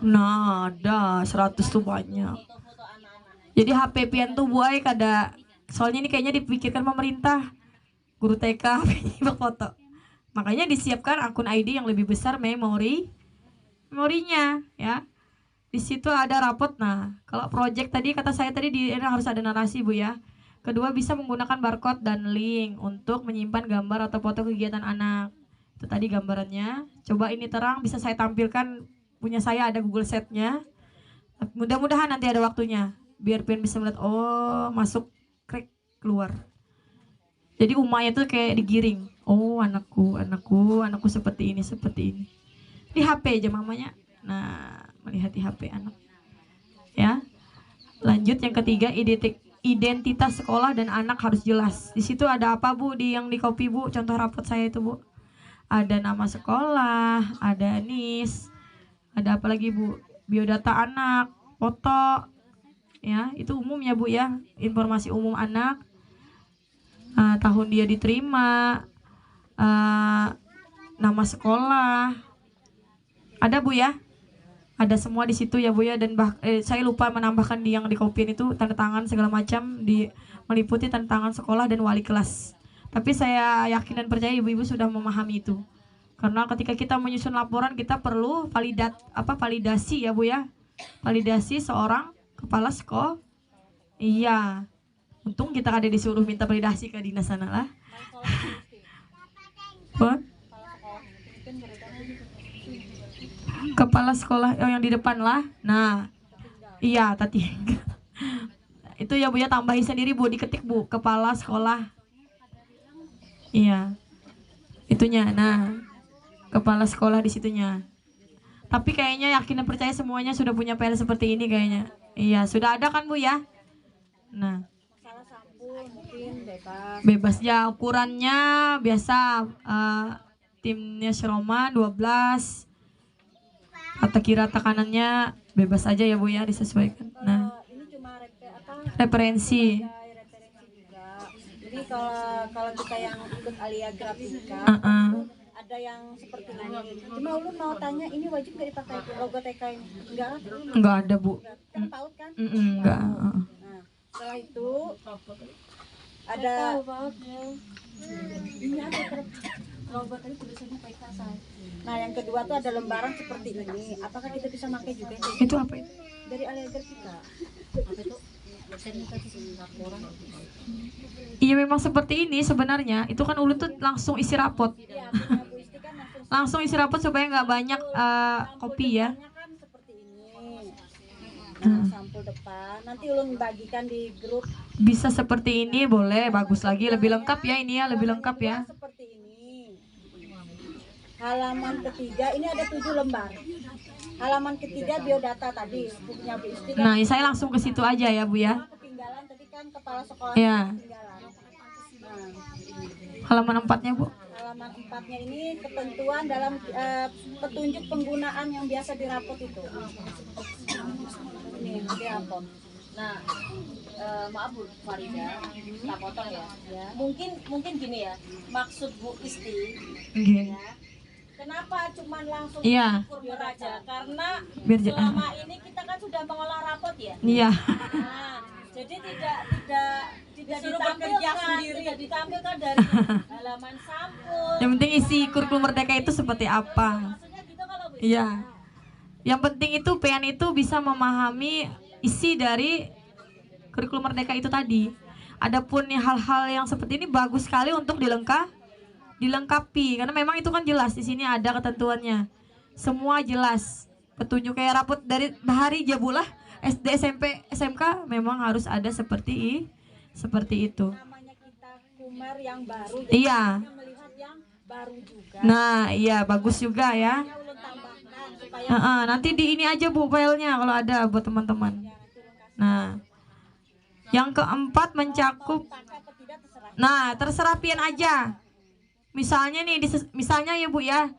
Nah, ada 100 tuh banyak. Foto-foto anak-anak. Jadi HP pian tuh buai kada. Soalnya ini kayaknya dipikirkan pemerintah. Guru TK foto. Makanya disiapkan akun ID yang lebih besar memorinya ya. Di situ ada rapot. Nah, kalau project tadi kata saya tadi harus ada narasi, Bu ya. Kedua, bisa menggunakan barcode dan link untuk menyimpan gambar atau foto kegiatan anak. Itu tadi gambarannya. Coba ini terang bisa saya tampilkan, punya saya ada Google Set-nya. Mudah-mudahan nanti ada waktunya biar pengen bisa melihat, oh masuk krek keluar. Jadi umanya tuh kayak digiring. Oh anakku seperti ini. Di HP aja mamanya. Nah, melihat di HP anak. Ya. Lanjut yang ketiga, identitas sekolah dan anak harus jelas. Di situ ada apa, Bu? Yang di copy, Bu? Contoh rapot saya itu, Bu. Ada nama sekolah, ada NIS, ada apa lagi, Bu? Biodata anak, foto. Ya, itu umum ya, Bu ya. Informasi umum anak. Tahun dia diterima, nama sekolah. Ada, Bu ya? Ada semua di situ ya, Bu ya. Dan saya lupa menambahkan yang di copy itu tanda tangan segala macam, meliputi tanda tangan sekolah dan wali kelas. Tapi saya yakin dan percaya ibu-ibu sudah memahami itu. Karena ketika kita menyusun laporan kita perlu validasi ya, Bu ya. Validasi seorang kepala sekolah. Iya. Untung kita ada disuruh minta validasi ke dinas sana lah. Kepala sekolah yang di depan lah. Nah, iya tadi. Itu ya, Bu ya, tambahin sendiri, Bu, diketik, Bu, kepala sekolah. Iya. Itunya. Nah, kepala sekolah di situnya. Tapi kayaknya yakin dan percaya semuanya sudah punya PR seperti ini kayaknya. Iya, sudah ada kan, Bu ya? Nah, Masalah sampul mungkin bebas. bebas ya, ukurannya biasa timnya Roma 12. Kata kiri rata kanannya bebas aja ya, Bu ya, disesuaikan. Nah, Ini cuma referensi. referensi juga. Jadi kalau kita yang ikut Alia Grafika, ada yang seperti ini. Cuma ulun mau tanya, ini wajib nggak dipakai logo TK ini? Enggak ada, Bu. Kan PAUD kan? Enggak. Nah, setelah itu ada ini ada logo tadi tulisannya PK saya. Nah, yang kedua tuh ada lembaran seperti ini. Apakah kita bisa pakai juga? Itu apa itu? Dari Alia Grafika. Apa itu? Laporan. Iya, memang seperti ini sebenarnya. Itu kan ulun tuh langsung isi rapot. Iya, punya Bu Isti kan langsung Langsung isi rapot supaya nggak banyak kopi ya. depannya kan seperti ini. Nah, sampul depan. Nanti ulun bagikan di grup. Bisa seperti ini, boleh, bagus lagi, lebih lengkap ya ini ya, lebih lengkap ya. Seperti ini. Halaman ketiga ini ada 7 lembar. Halaman ketiga biodata tadi bukunya Bu Isti kan. Nah, saya langsung ke situ aja ya, Bu ya. Ketinggalan tadi kan kepala sekolah Iya. ketinggalan. Nah, Halaman 4-nya, Bu. halaman 4-nya ini ketentuan dalam petunjuk penggunaan yang biasa dirapot itu. Ini dirapot. Nah, maaf Bu Farida, tak potong ya. Mungkin gini ya, maksud Bu Isti Oke. ya. Kenapa cuman langsung Iya. ukur biar aja? Karena Biar selama ini kita kan sudah mengolah rapot ya. Iya. Nah, jadi tidak ditampilkan dari halaman sampul. Yang penting isi kurikulum merdeka itu seperti apa. Maksudnya gitu kalau Bu. Iya. Yang penting itu PN itu bisa memahami isi dari kurikulum merdeka itu tadi. Adapun hal-hal yang seperti ini bagus sekali untuk dilengkapi karena memang itu kan jelas di sini ada ketentuannya. Semua jelas. Petunjuk kayak rapot dari bahari jabulah SD, SMP, SMK memang harus ada seperti itu. Namanya kita Kumer yang baru, jadi Iya. kita melihat yang baru juga. Nah, iya bagus juga ya. Ya, ulun tambahkan supaya Nanti di ini aja Bu filenya kalau ada buat teman-teman. Nah, yang keempat mencakup. pakai apa tidak terserah. Nah, terserah pian aja. Misalnya nih, misalnya ya Bu ya,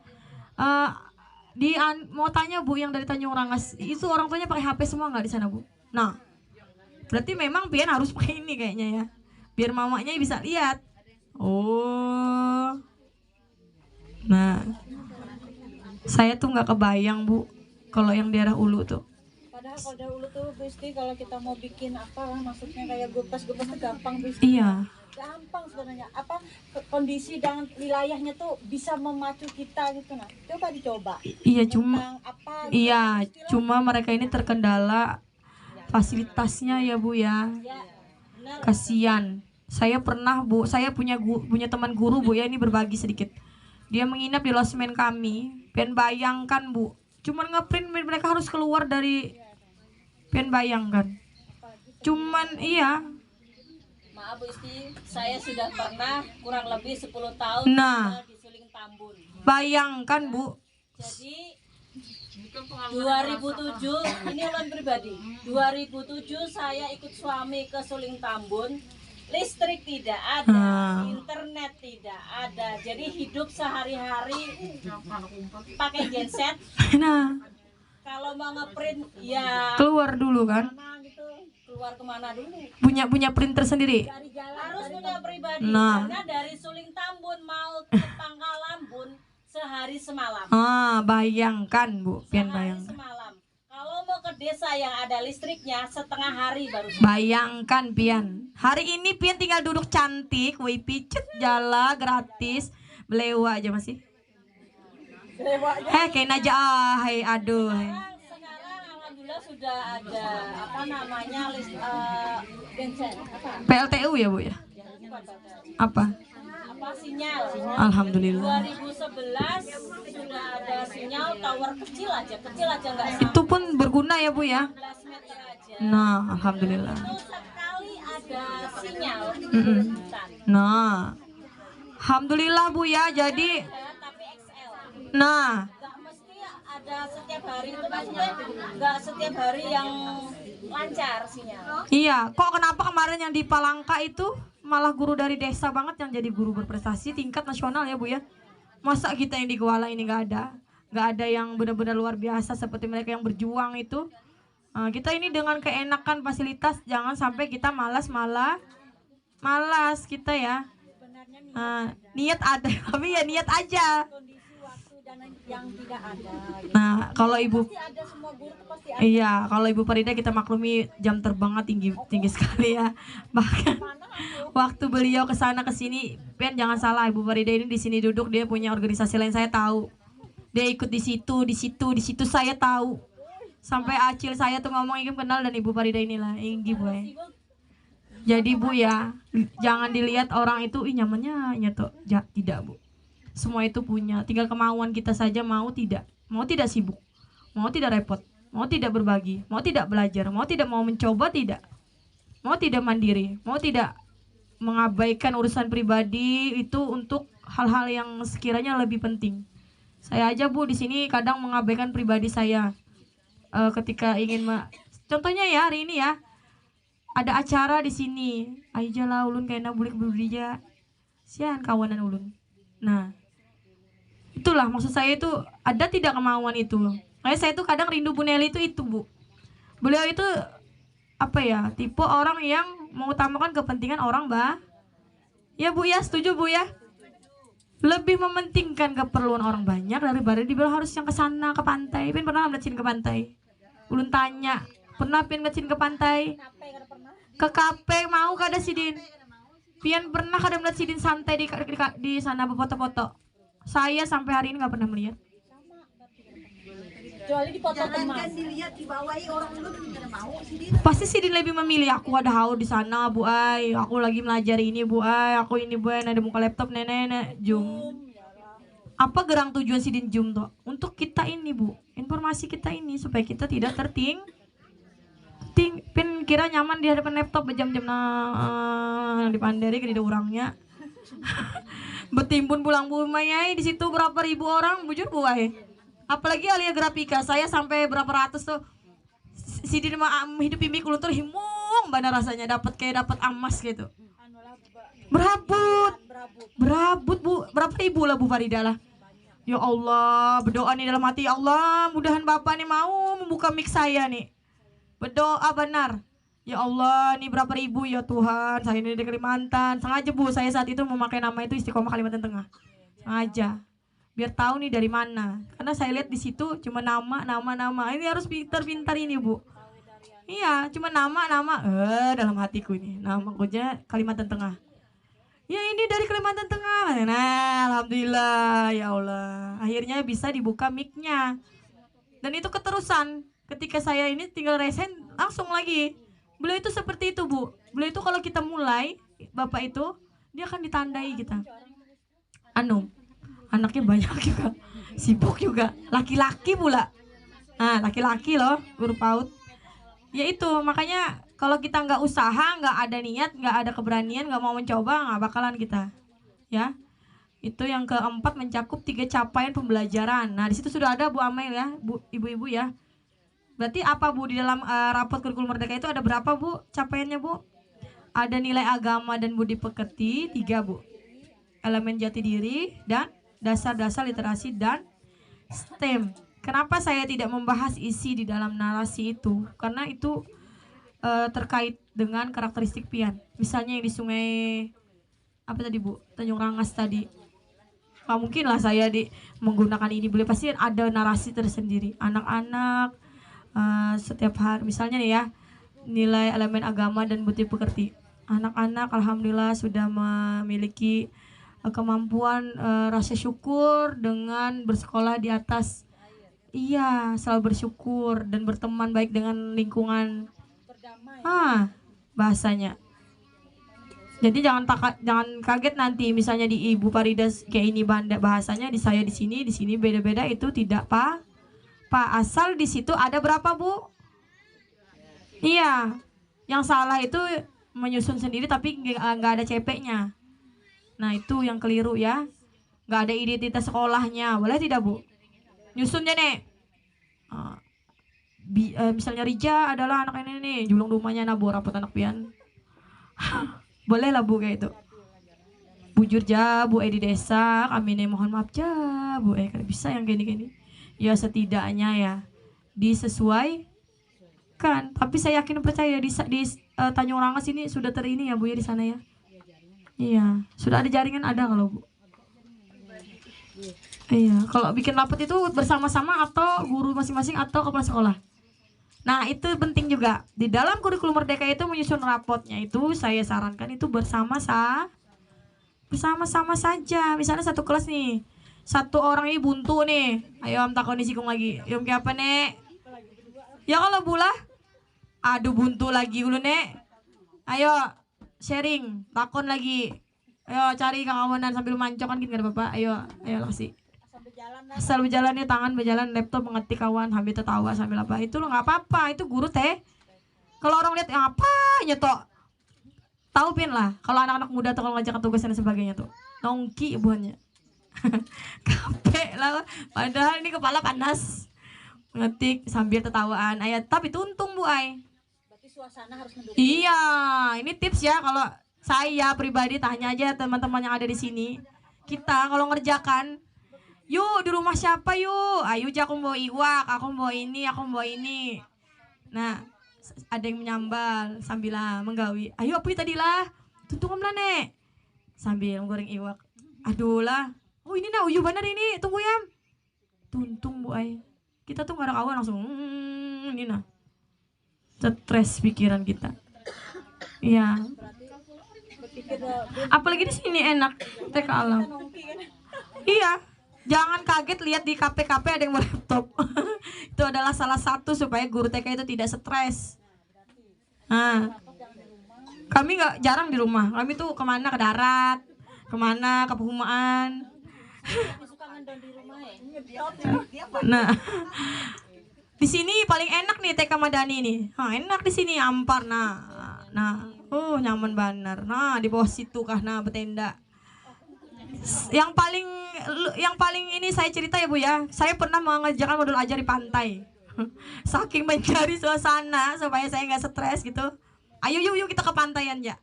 mau tanya Bu yang dari Tanjung Rangas itu orang tuanya pakai HP semua nggak di sana Bu? Nah, berarti memang pian harus pakai ini kayaknya ya, biar mamanya bisa lihat. Oh, nah, saya tuh nggak kebayang Bu, kalau yang daerah Ulu tuh. Padahal kalau dahulu tuh Gusti kalau kita mau bikin apa lah maksudnya kayak gupas tuh gampang Gusti. Iya. Gampang sebenarnya. Apa kondisi dan wilayahnya tuh bisa memacu kita gitu nah. Coba dicoba. Iya cuma. Tentang apa gitu, Iya, istilah. cuma mereka ini terkendala fasilitasnya ya Bu ya. Ya, benar. Kasihan. Saya pernah Bu, saya punya teman guru Bu ya, ini berbagi sedikit. Dia menginap di losmen kami. Pengen bayangkan Bu, cuman ngeprint mereka harus keluar dari. Pengen bayangkan. Cuman iya. Maaf Bu Isti, saya sudah pernah kurang lebih 10 tahun Nah. tinggal di Suling Tambun. Bayangkan Bu. Jadi 2007 ini ulang pribadi. 2007 saya ikut suami ke Suling Tambun. Listrik tidak ada, internet tidak ada. Jadi hidup sehari-hari pakai genset. Nah, Kalau mau ngeprint ya keluar dulu kan. mana gitu, keluar kemana dulu? Punya printer sendiri. Dari jalan harus punya pribadi. Nah. Karena dari Suling Tambun mau ke Pangkalambun sehari semalam. Bayangkan Bu, pian Sehari bayangkan. semalam. Kalau mau ke desa yang ada listriknya setengah hari baru sampai. Bayangkan pian. Hari ini pian tinggal duduk cantik, wifi cet jala gratis, belewa aja masih. Kayak aja aduh. Sekarang alhamdulillah sudah ada apa namanya genset PLTU ya Bu ya? Apa? apa sinyal. Alhamdulillah. 2011 sudah ada sinyal tower kecil aja nggak sampai Itu pun berguna ya Bu ya? 15 meter aja. Nah, alhamdulillah. Itu sekali ada sinyal Mm-mm. hutan. Nah, alhamdulillah Bu ya. Jadi, Tapi XL. nah, Nggak mesti ada setiap hari itu maksudnya nggak setiap hari yang lancar sinyal. iya. Kok kenapa kemarin yang di Palangka itu malah guru dari desa banget yang jadi guru berprestasi tingkat nasional ya Bu ya? Masa kita yang di Kuala ini nggak ada yang benar-benar luar biasa seperti mereka yang berjuang itu. Kita ini dengan keenakan fasilitas jangan sampai kita malas kita ya. Niat ada tapi ya niat aja. Kondisi waktu dan yang tidak ada. Gitu. Nah, kalau Ibu Pasti ada semua guru tuh pasti ada. iya, kalau Ibu Farida kita maklumi jam terbangnya tinggi sekali ya. Bahkan waktu beliau ke sana ke sini, Pian jangan salah Ibu Farida ini di sini duduk dia punya organisasi lain saya tahu. Dia ikut di situ saya tahu. Sampai Acil saya tuh ngomong ingin kenal dan Ibu Farida inilah Inggi Bu. Jadi Bu ya, jangan dilihat orang itu nyamannya nyetok. Tidak Bu. Semua itu punya, tinggal kemauan kita saja mau tidak sibuk, mau tidak repot, mau tidak berbagi, mau tidak belajar, mau mencoba tidak, mau tidak mandiri, mau tidak mengabaikan urusan pribadi itu untuk hal-hal yang sekiranya lebih penting. Saya aja Bu di sini kadang mengabaikan pribadi saya ketika ingin contohnya ya hari ini ya ada acara di sini, aja lah ulun kayaknya bulik berdija, sian kawanan ulun. Nah itulah maksud saya itu ada tidak kemauan itu. Kayak saya tuh kadang rindu Bu Nelly itu Bu. Beliau itu apa ya tipe orang yang mengutamakan kepentingan orang ya Bu ya, setuju Bu ya? Lebih mementingkan keperluan orang banyak daripada dibilang harus yang ke sana ke pantai. Pin pernah ngeliatin ke pantai? Ulun tanya, pernah Pin ngeliatin ke pantai? Ke kafe mau kada Sidin? Pian pernah kada melihat Sidin santai di sana berfoto-foto? Saya sampai hari ini nggak pernah melihat. Kecuali dipotong Jangankan emas. dilihat dibawahi orang lu tidak mau sih dia. Pasti sih lebih memilih aku ada haul di sana Bu Ai, aku lagi belajar ini Bu Ai, aku ini Bu Ai, ada muka laptop nenek Zoom. Apa gerang tujuan Sidin Zoom tuh? Untuk kita ini Bu, informasi kita ini supaya kita tidak pin kira nyaman di hadapan laptop berjam-jam di panderi ke di orangnya. Bertimbun pulang bumanya di situ berapa ribu orang bujur Bu Ai. Apalagi Alia Grafika, saya sampai berapa ratus tuh. Sidin hidup mimpi kuluntur himung benar rasanya dapat emas gitu. Berabut Bu, berapa ribu lah Bu Farida lah. Ya Allah, berdoa nih dalam hati, ya Allah, mudahan Bapak nih mau membuka mic saya nih. Berdoa benar. Ya Allah, nih berapa ribu ya Tuhan, saya ini dari Kalimantan. Sengaja Bu, saya saat itu memakai nama itu Istiqomah Kalimantan Tengah. Sengaja. Biar tahu nih dari mana. Karena saya lihat di situ cuma nama. Ini harus pintar-pintar ini Bu. Iya, cuma nama. Dalam hatiku ini. Nama aja Kalimantan Tengah. Ya ini dari Kalimantan Tengah. Nah, alhamdulillah ya Allah. Akhirnya bisa dibuka mic-nya. Dan itu keterusan. Ketika saya ini tinggal resign langsung lagi. Beliau itu seperti itu Bu. Beliau itu kalau kita mulai, Bapak itu dia akan ditandai kita. Anaknya banyak juga, sibuk juga, laki-laki pula. Nah, laki-laki loh, guru PAUD. Ya itu, makanya kalau kita nggak usaha, nggak ada niat, nggak ada keberanian, nggak mau mencoba, nggak bakalan kita. Ya, itu yang keempat mencakup 3 capaian pembelajaran. Nah, di situ sudah ada Bu Amail ya, Bu, ibu-ibu ya. Berarti apa Bu di dalam rapot kurikulum merdeka itu ada berapa Bu capaiannya Bu? Ada nilai agama dan budi pekerti 3 Bu. Elemen jati diri dan dasar-dasar literasi dan STEM. Kenapa saya tidak membahas isi di dalam narasi itu? Karena itu terkait dengan karakteristik pian. Misalnya yang di sungai apa tadi Bu? Tanjung Rangas tadi. Nggak mungkin lah saya menggunakan ini. Boleh pasti ada narasi tersendiri. Anak-anak setiap hari misalnya nih ya, nilai elemen agama dan budi pekerti. Anak-anak alhamdulillah sudah memiliki kemampuan rasa syukur dengan bersekolah di atas. Iya, selalu bersyukur dan berteman baik dengan lingkungan. Bahasanya. Jadi jangan kaget nanti misalnya di Ibu Farida kayak ini bahasanya, di saya di sini beda-beda, itu tidak Pak. Asal di situ ada berapa Bu? Iya. Yang salah itu menyusun sendiri tapi nggak ada CP-nya. Nah itu yang keliru ya. Nggak ada identitas sekolahnya. Boleh tidak Bu? Nyusunnya nih misalnya Rija adalah anak ini nih, julung rumahnya nabo rapot anak pian. Boleh lah Bu kayak itu. Bujur ja Bu di desa kami nih mohon maaf ja Bu kalau bisa yang gini-gini. Ya setidaknya ya disesuaikan. Tapi saya yakin percaya di Tanjung Rangas ini sudah terini ya Bu ya di sana ya. Iya, sudah ada jaringan ada kalau Bu. Iya, kalau bikin rapot itu bersama-sama atau guru masing-masing atau kepala sekolah. Nah, itu penting juga. Di dalam kurikulum merdeka itu menyusun rapotnya itu saya sarankan itu bersama-sama saja. Misalnya satu kelas nih. Satu orang ini buntu nih. Ayo am takoni sikung lagi. Yom kayak apa nek? Ya kalau bulah. Aduh buntu lagi ulu nek. Ayo sharing, takon lagi. Ayo cari kawanan sambil mancokan gitu enggak apa-apa. Ayo kasih. Asal berjalan nih tangan berjalan laptop mengetik kawan sambil tertawa sambil apa. Itu lo enggak apa-apa, itu guru teh. Kalau orang lihat apa nyetok. Tahu pin lah kalau anak-anak muda tuh kalau ngajak tugas dan sebagainya tuh. Nongki buahnya. Capek lah. Padahal ini kepala panas. Ngetik sambil tertawaan. Ayat tapi tuntung Bu Ai. Berarti suasana harus mendukung. Iya, ini tips ya kalau saya pribadi tanya aja teman-teman yang ada di sini. Kita kalau ngerjakan, yuk di rumah siapa yuk? Ayo aku bawa iwak, aku bawa ini. Nah, ada yang menyambal sambil menggawi. Ayo apa tadi lah? Tuntung lah nek. Sambil menggoreng iwak. Aduh lah. Oh ini nah uyu bener ini, tunggu ya. Tuntung Bu Ai. Kita tuh gak ada kawan langsung ini nah. Stres pikiran kita. Iya. Apalagi di sini enak TK alam. Iya. Jangan kaget lihat di KP-KP ada yang berlaptop. Itu adalah salah satu supaya guru TK itu tidak stres. Nah, kami nggak jarang di rumah. Kami tuh kemana, ke darat, kemana, ke perumahan. Nah, di sini paling enak nih TK Madani nih. Enak di sini Ampar. Nah, nyaman bener. Nah, di bawah situ kah nah bertenda. Yang paling ini saya cerita ya Bu ya. Saya pernah mengerjakan modul ajar di pantai. Saking mencari suasana supaya saya nggak stres gitu. Ayo yuk kita ke pantai aja.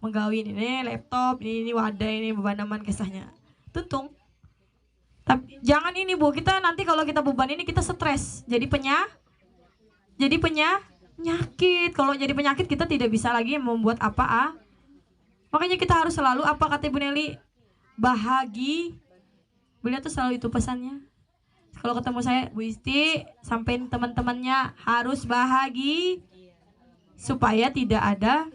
Menggawin ini laptop, ini wadah, ini beban kisahnya. Tuntung. Tapi jangan ini Bu, kita nanti kalau kita beban ini kita stres. Jadi penyakit. Kalau jadi penyakit kita tidak bisa lagi membuat apa. Makanya kita harus selalu apa kata Ibu Nelly? Beliau tuh selalu itu pesannya. Kalau ketemu saya, Bu Isti, sampein teman-temannya harus bahagia supaya tidak ada.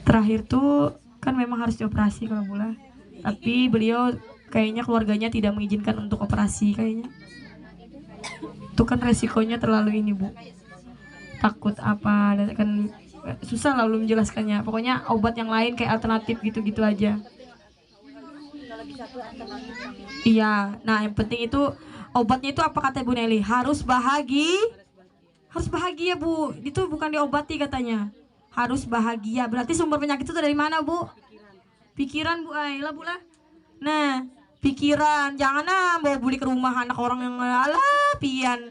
Terakhir tuh kan memang harus dioperasi kalau Bula. Tapi beliau kayaknya keluarganya tidak mengizinkan untuk operasi kayaknya. Itu kan resikonya terlalu ini Bu. Takut apa kan susah lalu menjelaskannya. Pokoknya obat yang lain kayak alternatif gitu-gitu aja. Iya, nah yang penting itu obatnya itu apa kata Bu Nelly? Harus bahagia Bu. Itu bukan diobati katanya. Harus bahagia. Berarti sumber penyakit itu dari mana Bu? Pikiran Bu Ayla Bu lah. Nah, pikiran. Jangan bawa buli ke rumah anak orang yang pian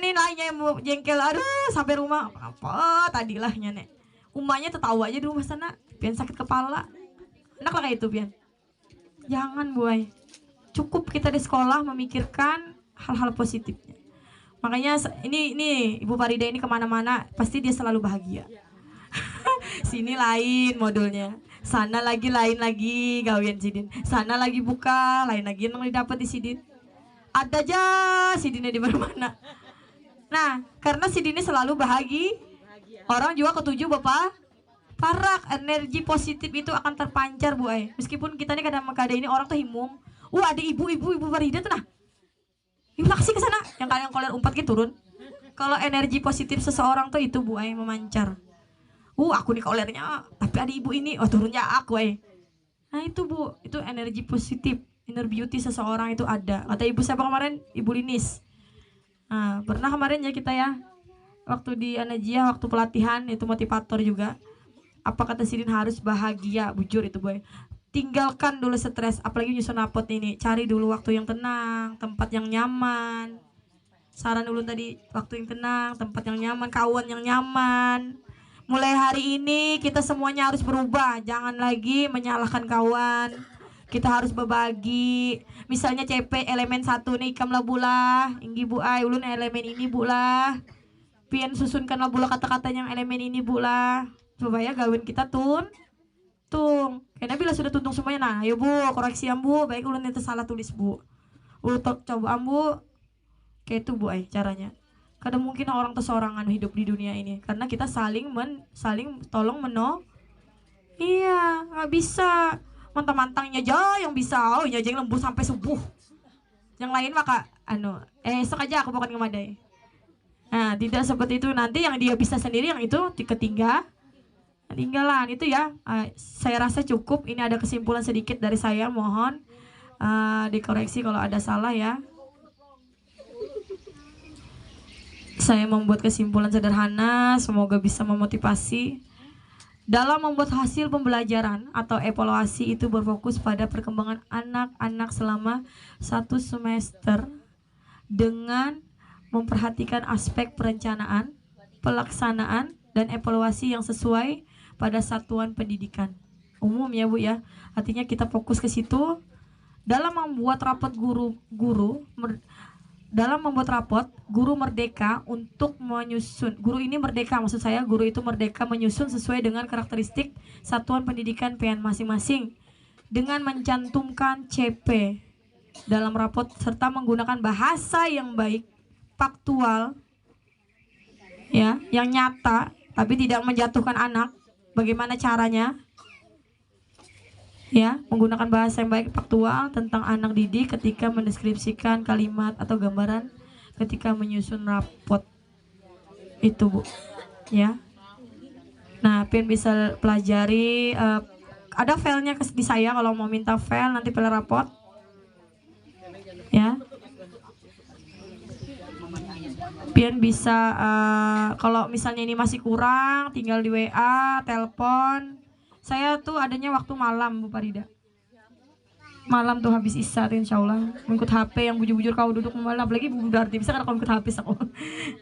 nih lainnya yang mau jengkel. Aduh, sampai rumah apa tadilahnya nek. Umahnya tertawa aja di rumah sana. Pian sakit kepala. Enak lah kayak itu pian. Jangan Bu Ay. Cukup kita di sekolah memikirkan hal-hal positifnya. Makanya ini Ibu Farida ini kemana-mana pasti dia selalu bahagia. Sini lain modulnya, sana lagi lain lagi gawian Sidin, sana lagi buka lain lagi yang didapat di Sidin. Ada aja Sidinnya di mana-mana. Nah, karena Sidinnya selalu bahagia, orang juga ketujuh Bapak parak energi positif itu akan terpancar Bu Ay. Meskipun kita ini kadang-kadang ini orang tuh himung. Ada ibu Farida tuh nah. Terima kasih ke sana. Yang kalian koler umpat gitu turun. Kalau energi positif seseorang tuh itu Bu Ay memancar. Aku nih kolernya, tapi ada ibu ini, turunnya aku Nah itu Bu, itu energi positif, inner beauty seseorang itu ada. Kata ibu siapa kemarin? Ibu Linis. Nah, pernah kemarin ya kita ya, waktu di Anajiah, waktu pelatihan, itu motivator juga. Apa kata Sidin harus bahagia, bujur itu Bu. Tinggalkan dulu stres, apalagi nyusun rapot ini. Cari dulu waktu yang tenang, tempat yang nyaman. Saran dulu tadi, waktu yang tenang, tempat yang nyaman, kawan yang nyaman. Mulai hari ini kita semuanya harus berubah. Jangan lagi menyalahkan kawan. Kita harus berbagi. Misalnya CP elemen 1 nih ikam lah bula. Inggi Bu Ay ulun elemen ini bula. Pian susunkanlah bula kata-kata yang elemen ini bula. Supaya gawin kita tung. Karena bila sudah tuntung semuanya. Nah ayo Bu koreksi Bu. Baik ulun itu salah tulis Bu. Ulun coba Bu. Kayak itu Bu Ay caranya. Kadang mungkin orang tersorangan hidup di dunia ini karena kita saling tolong menolong. Iya, nggak bisa mantang-mantangnya aja yang bisa. Yang lembur sampai subuh. Yang lain maka esok aja aku bukan ngemadai. Nah, tidak seperti itu. Nanti yang dia bisa sendiri yang itu ketinggalan itu ya. Saya rasa cukup. Ini ada kesimpulan sedikit dari saya, mohon dikoreksi kalau ada salah ya. Saya membuat kesimpulan sederhana, semoga bisa memotivasi. Dalam membuat hasil pembelajaran atau evaluasi itu berfokus pada perkembangan anak-anak selama 1 semester dengan memperhatikan aspek perencanaan, pelaksanaan, dan evaluasi yang sesuai pada satuan pendidikan umum ya Bu ya. Artinya kita fokus ke situ. Dalam membuat rapot guru merdeka untuk menyusun. Guru ini merdeka, maksud saya guru itu merdeka menyusun sesuai dengan karakteristik satuan pendidikan PN masing-masing dengan mencantumkan CP dalam rapot serta menggunakan bahasa yang baik, faktual ya, yang nyata tapi tidak menjatuhkan anak. Bagaimana caranya? Ya, menggunakan bahasa yang baik faktual tentang anak didik ketika mendeskripsikan kalimat atau gambaran ketika menyusun rapot itu, Bu. Ya. Nah, Pian bisa pelajari ada filenya di saya kalau mau minta file nanti file rapot. Ya. Pian bisa kalau misalnya ini masih kurang tinggal di WA, telepon. Saya tuh adanya waktu malam, Bu Farida. Malam tuh habis isya tuh insya Allah mengikut HP yang bujur-bujur kau duduk malam, apalagi Bu Darti bisa karena kau ikut HP aku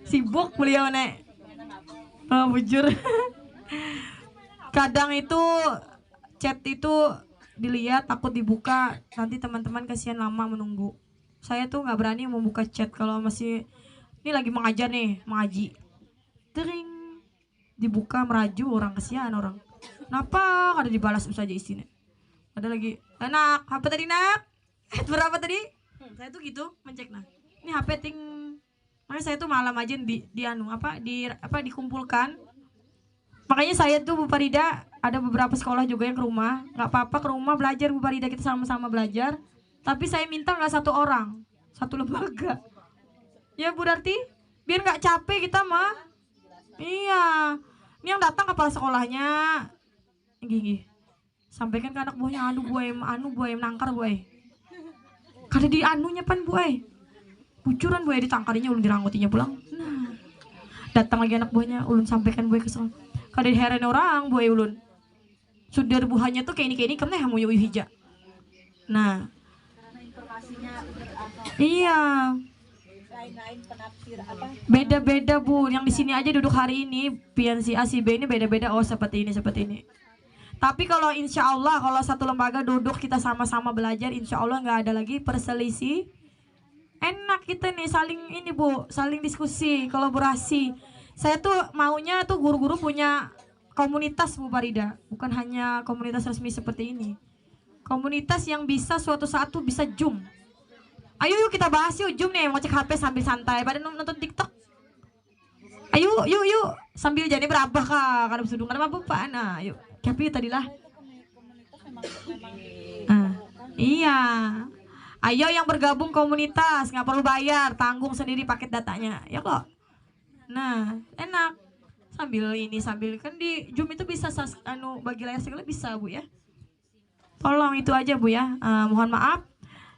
sibuk beliau nek bujur. Kadang itu chat itu dilihat takut dibuka, nanti teman-teman kasihan lama menunggu. Saya tuh nggak berani membuka chat kalau masih ini lagi mengajar nih, mengaji. Tering dibuka meraju orang, kasihan orang. Kenapa kada dibalas saja isinya? Ada lagi, nak HP tadi nak, berapa tadi? Saya tuh gitu mencek nah. Ini HP ting, makanya saya tuh malam aja dikumpulkan. Makanya saya tuh Bu Farida ada beberapa sekolah juga yang ke rumah, nggak apa-apa ke rumah belajar Bu Farida, kita sama-sama belajar. Tapi saya minta nggak satu orang, satu lembaga. Ya Bu Darti, biar nggak capek kita mah. Iya, ini yang datang kepala sekolahnya. Gini, sampaikan ke anak buahnya, anu buah nangkar buah. Kada di anunya pan buah. Bucuran buah ditangkarinya ulun dirangutinya pulang. Nah, datang lagi anak buahnya, ulun sampaikan buah ke sekolah. Kada diheran orang buah ulun. Sudah buahnya tuh kayak ini kemana hamu yu hija. Nah, iya. Beda-beda Bu, yang di sini aja duduk hari ini pian si A si B ini beda-beda, oh seperti ini. Tapi kalau insya Allah kalau satu lembaga duduk kita sama-sama belajar, insya Allah nggak ada lagi perselisih. Enak kita nih saling ini Bu, saling diskusi, kolaborasi. Saya tuh maunya tuh guru-guru punya komunitas Bu Farida, bukan hanya komunitas resmi seperti ini. Komunitas yang bisa suatu saat tuh bisa Zoom. Ayo yuk kita bahas yuk Zoom nih, mau cek HP sambil santai pada nonton TikTok. Ayo yuk sambil jadi berapa kak, kada bersudung kada apa-apa. Nah, yuk. Tapi tadi lah. Iya. Ayo yang bergabung komunitas, nggak perlu bayar, tanggung sendiri paket datanya, ya kok. Nah, enak. Sambil kan di Zoom itu bisa bagi layar segala bisa Bu ya. Tolong itu aja Bu ya. Mohon maaf.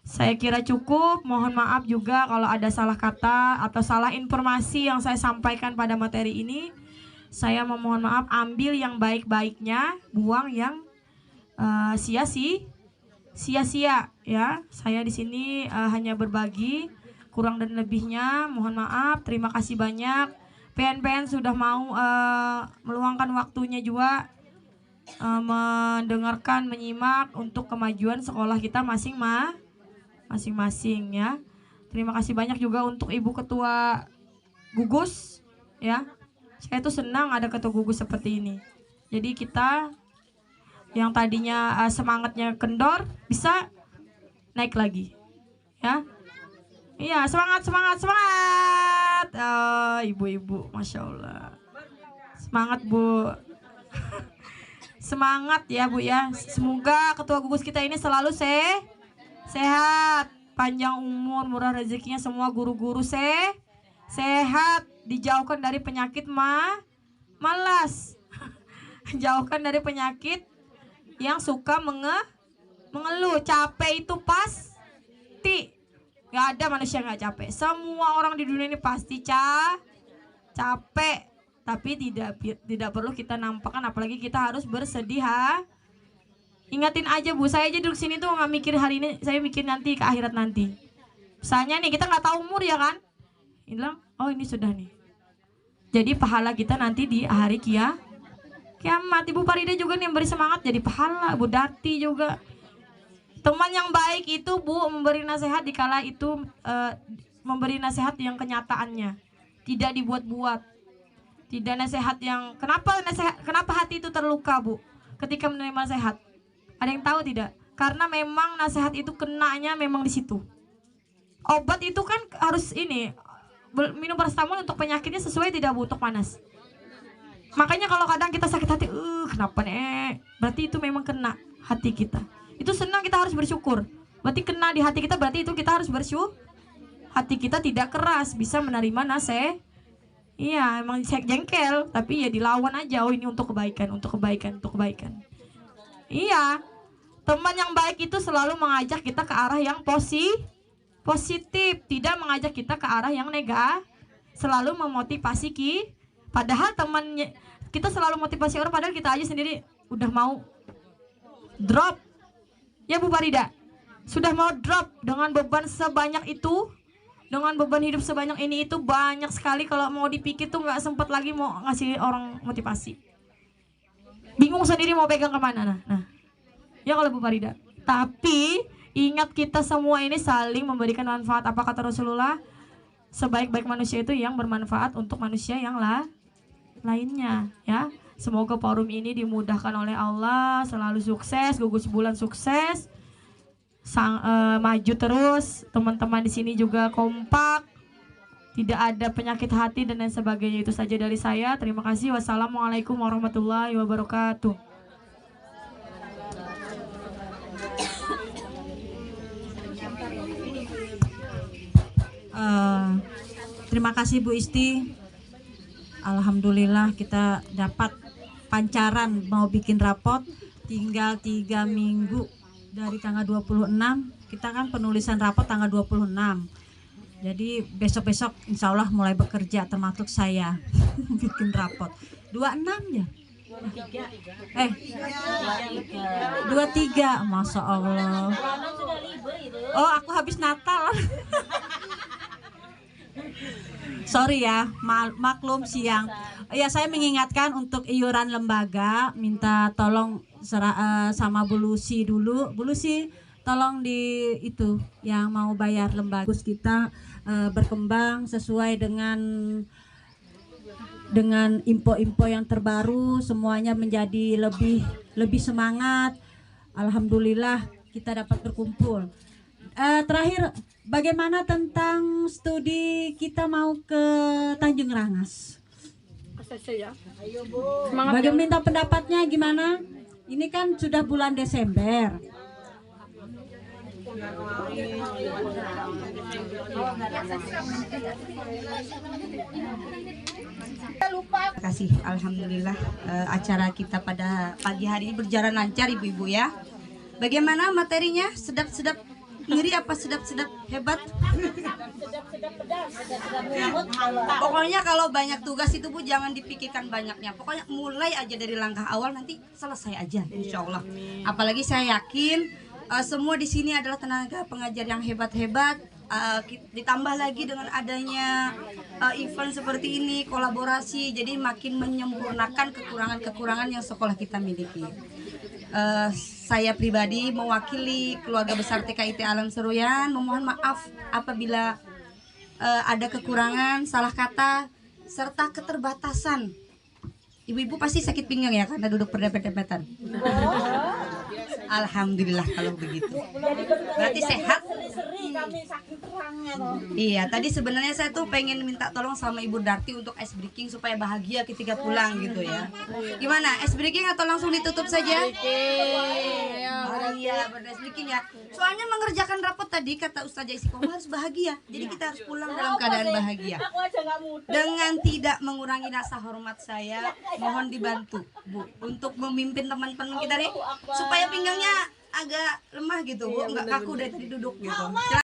Saya kira cukup. Mohon maaf juga kalau ada salah kata atau salah informasi yang saya sampaikan pada materi ini. Saya memohon maaf, ambil yang baik-baiknya, buang yang sia-sia ya. Saya di sini hanya berbagi, kurang dan lebihnya mohon maaf. Terima kasih banyak PN sudah mau meluangkan waktunya juga mendengarkan, menyimak untuk kemajuan sekolah kita masing-masing ya. Terima kasih banyak juga untuk Ibu Ketua Gugus ya. Saya tuh senang ada ketua gugus seperti ini. Jadi kita yang tadinya semangatnya kendor bisa naik lagi. Ya. Iya, semangat. Ibu-ibu, Masya Allah. Semangat Bu. Semangat ya Bu ya. Semoga ketua gugus kita ini selalu sehat, panjang umur, murah rezekinya, semua guru-guru sehat, dijauhkan dari penyakit malas. Jauhkan dari penyakit yang suka mengeluh. Capek itu pasti. Gak ada manusia gak capek. Semua orang di dunia ini pasti capek. Tapi tidak perlu kita nampakkan, apalagi kita harus bersedih. Ingatin aja Bu, saya aja duduk sini tuh nggak mikir hari ini, saya mikir nanti ke akhirat nanti. Misalnya nih kita nggak tahu umur ya kan, bilang oh ini sudah nih. Jadi pahala kita nanti di hari kiamat. Ibu Farida juga nih yang beri semangat jadi pahala. Bu Darti juga. Teman yang baik itu Bu memberi nasihat dikala itu memberi nasihat yang kenyataannya, tidak dibuat-buat. Tidak nasihat yang kenapa hati itu terluka Bu ketika menerima nasihat? Ada yang tahu tidak? Karena memang nasihat itu kenanya memang di situ. Obat itu kan harus minum paracetamol untuk penyakitnya sesuai tidak Bu, untuk panas. Makanya kalau kadang kita sakit hati, kenapa nih? Berarti itu memang kena. hati kita. Itu senang, kita harus bersyukur. Berarti kena di hati kita, berarti itu kita harus bersyukur. Hati kita tidak keras, bisa menerima nasihat. Iya, emang jengkel, tapi ya dilawan aja. Oh, ini untuk kebaikan, untuk kebaikan, untuk kebaikan. Iya, teman yang baik itu selalu mengajak kita ke arah yang positif, tidak mengajak kita ke arah yang negatif. Selalu memotivasi padahal temannya kita selalu motivasi orang, padahal kita aja sendiri udah mau drop. Ya Bu Farida, sudah mau drop dengan beban sebanyak itu, dengan beban hidup sebanyak ini, itu banyak sekali. Kalau mau dipikir tuh nggak sempat lagi mau ngasih orang motivasi. Bingung sendiri mau pegang kemana. Nah, ya kalau Bu Farida. Tapi ingat, kita semua ini saling memberikan manfaat. Apa kata Rasulullah? Sebaik-baik manusia itu yang bermanfaat untuk manusia yang lainnya. Ya, semoga forum ini dimudahkan oleh Allah, selalu sukses, gugus bulan sukses. Maju terus, teman-teman di sini juga kompak, tidak ada penyakit hati dan lain sebagainya. Itu saja dari saya. Terima kasih. Wassalamualaikum warahmatullahi wabarakatuh. Terima kasih Bu Isti. Alhamdulillah kita dapat pancaran mau bikin rapot. Tinggal 3 minggu dari tanggal 26, kita kan penulisan rapot tanggal 26. Jadi besok-besok insya Allah mulai bekerja, termasuk saya bikin rapot. 26 ya? 23, Masya Allah. Oh, aku habis Natal. Sorry ya, maklum siang. Ya, saya mengingatkan untuk iuran lembaga, minta tolong sama Bu Lucy dulu. Bu Lucy, tolong di itu yang mau bayar lembaga kita berkembang sesuai dengan info-info yang terbaru, semuanya menjadi lebih semangat. Alhamdulillah kita dapat berkumpul. Terakhir, bagaimana tentang studi kita mau ke Tanjung Rangas? Bagaimana, minta pendapatnya gimana? Ini kan sudah bulan Desember. Terima kasih. Alhamdulillah acara kita pada pagi hari ini berjalan lancar Ibu-ibu ya. Bagaimana materinya? Sedap-sedap ngiri apa sedap-sedap hebat? Pokoknya kalau banyak tugas itu Bu jangan dipikirkan banyaknya. Pokoknya mulai aja dari langkah awal, nanti selesai aja insya Allah. Apalagi saya yakin semua di sini adalah tenaga pengajar yang hebat-hebat. Ditambah lagi dengan adanya event seperti ini, kolaborasi, jadi makin menyempurnakan kekurangan-kekurangan yang sekolah kita miliki. Saya pribadi mewakili keluarga besar TKIT Alam Seruyan memohon maaf apabila ada kekurangan, salah kata, serta keterbatasan. Ibu-ibu pasti sakit pinggang ya karena duduk berdempet-dempetan. Alhamdulillah kalau begitu. Berarti sehat. Iya, tadi sebenarnya saya tuh pengen minta tolong sama Ibu Darti untuk ice breaking supaya bahagia ketika pulang gitu ya. Gimana? Ice breaking atau langsung ditutup saja? Iya, ice breaking ya. Soalnya mengerjakan rapot tadi kata Ustazah Istiqomah harus bahagia. Jadi kita harus pulang dalam keadaan bahagia. Dengan tidak mengurangi rasa hormat saya, mohon dibantu Bu untuk memimpin teman-teman kita nih supaya pinggangnya agak lemah gitu Bu, nggak kaku dari tadi duduk gitu.